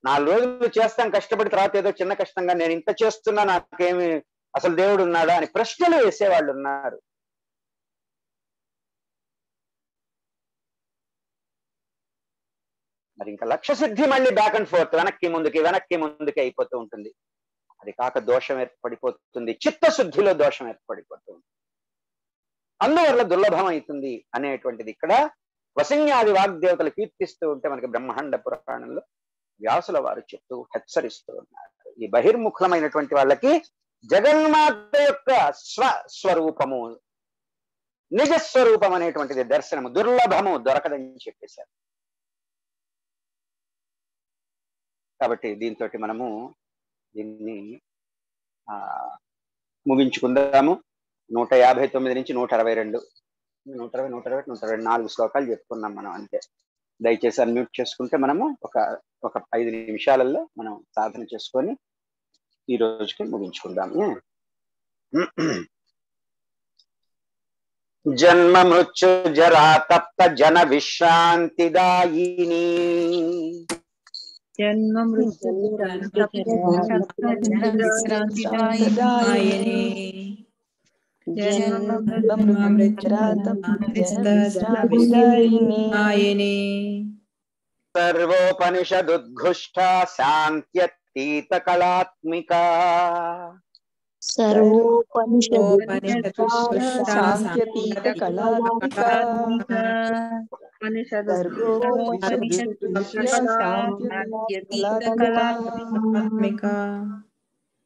4 రోజులు చేస్తాం కష్టపడి, తర్వాత ఏదో చిన్న కష్టంగా నేను ఇంత చేస్తున్నా నాకేమి అసలు దేవుడు ఉన్నాడా అని ప్రశ్నలు వేసేవాళ్ళు ఉన్నారు. మరి ఇంకా లక్ష్య సిద్ధి మళ్ళీ బ్యాక్ అండ్ ఫోర్త్, వెనక్కి ముందుకి అయిపోతూ ఉంటుంది. అది కాక దోషం ఏర్పడిపోతుంది, చిత్తశుద్ధిలో దోషం ఏర్పడిపోతుంది. అందువల్ల దుర్లభం అవుతుంది అనేటువంటిది ఇక్కడ వసిన్యాది వాగ్దేవతలు కీర్తిస్తూ ఉంటే మనకి బ్రహ్మాండ పురాణంలో వ్యాసుల వారు చెప్తూ హెచ్చరిస్తూ ఉన్నారు. ఈ బహిర్ముఖమైనటువంటి వాళ్ళకి జగన్మాత యొక్క స్వరూపము, నిజస్వరూపం అనేటువంటిది దర్శనము దుర్లభము, దొరకదని చెప్పేశారు. కాబట్టి దీంతో మనము దీన్ని ముగించుకుందాము. 159 నుంచి 162, 124 శ్లోకాలు చెప్పుకున్నాం మనం అంతే. దయచేసి అన్మ్యూట్ చేసుకుంటే మనము ఒక 5 నిమిషాలలో మనం సాధన చేసుకొని ఈ రోజుకి ముగించుకుందాము. జన్మ మృత్యు జరా తప్త జన విశ్రాంతిదాయిని, జన్మ మృత్యు సర్వోపనిషదుద్ఘుష్ట శాంత్యతీత కళాత్మికా,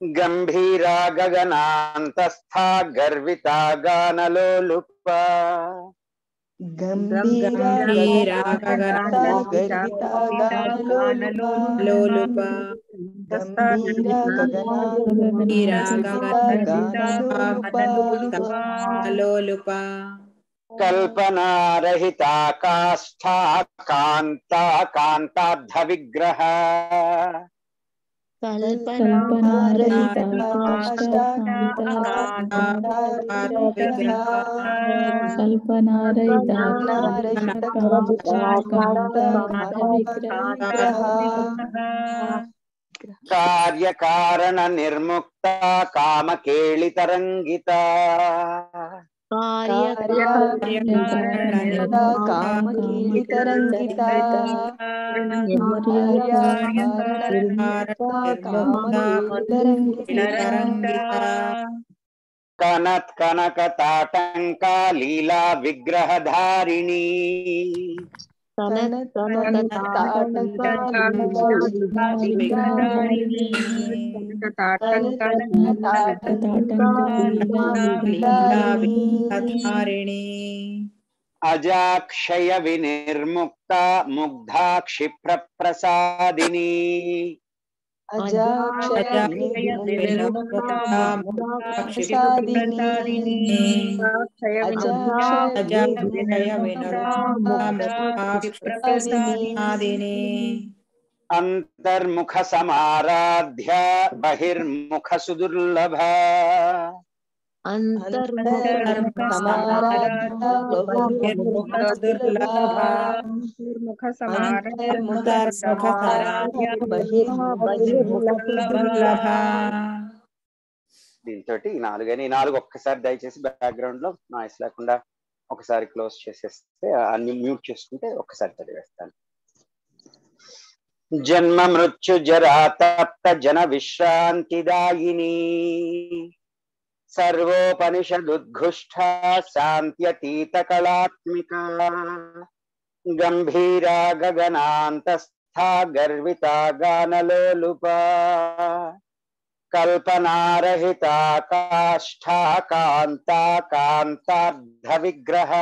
గంభీరా గగనాంతస్థా గర్వితా గానలోలుపా, కల్పనారహితా కాష్ఠా కాంతా కాంతార్థ విగ్రహ, కార్యకారణ నిర్ముక్త కామకేళితరంగిత, కనత్ కనక తాటంక లీలా విగ్రహధారిణి, అజాక్షయ వినిర్ముక్త ముగ్ధా క్షిప్ర ప్రసాదిని, అజాక్షయ అంతర్ముఖ సమారాధ్య బహిర్ముఖ సుదుర్లభ దీంతో ఈ నాలుగు ఒక్కసారి దయచేసి బ్యాక్గ్రౌండ్ లో నాయిస్ లేకుండా ఒకసారి క్లోజ్ చేసేస్తే అన్ని మ్యూట్ చేసుకుంటే ఒక్కసారి చదివేస్తాను. జన్మ మృత్యు జరా తప్త జన విశ్రాంతిదాయిని సర్వోపనిషదుద్ఘుష్ట శాంత్యతీత కళాత్మిక గంభీరా గగనాంతస్థా గర్వితా గానలోలుపా కల్పనారహితా కాష్ఠా కాంతా కాంతార్థ విగ్రహ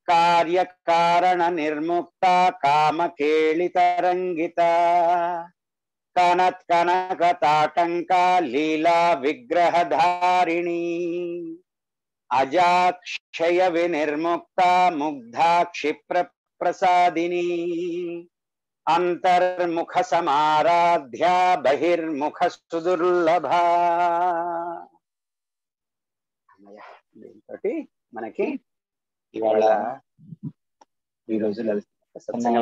కార్యకారణ నిర్ముక్త కామకేళితరంగిత కనత్ కనక తాటంకా లీలా విగ్రహధారిణి అజాక్షయ వినిర్ముక్త ముగ్ధా క్షిప్ర ప్రసాదిని అంతర్ముఖ సమారాధ్య బహిర్ముఖ సుదుర్లభ. దీంతో మనకి ఇవాళ ఈ రోజు సత్సంగం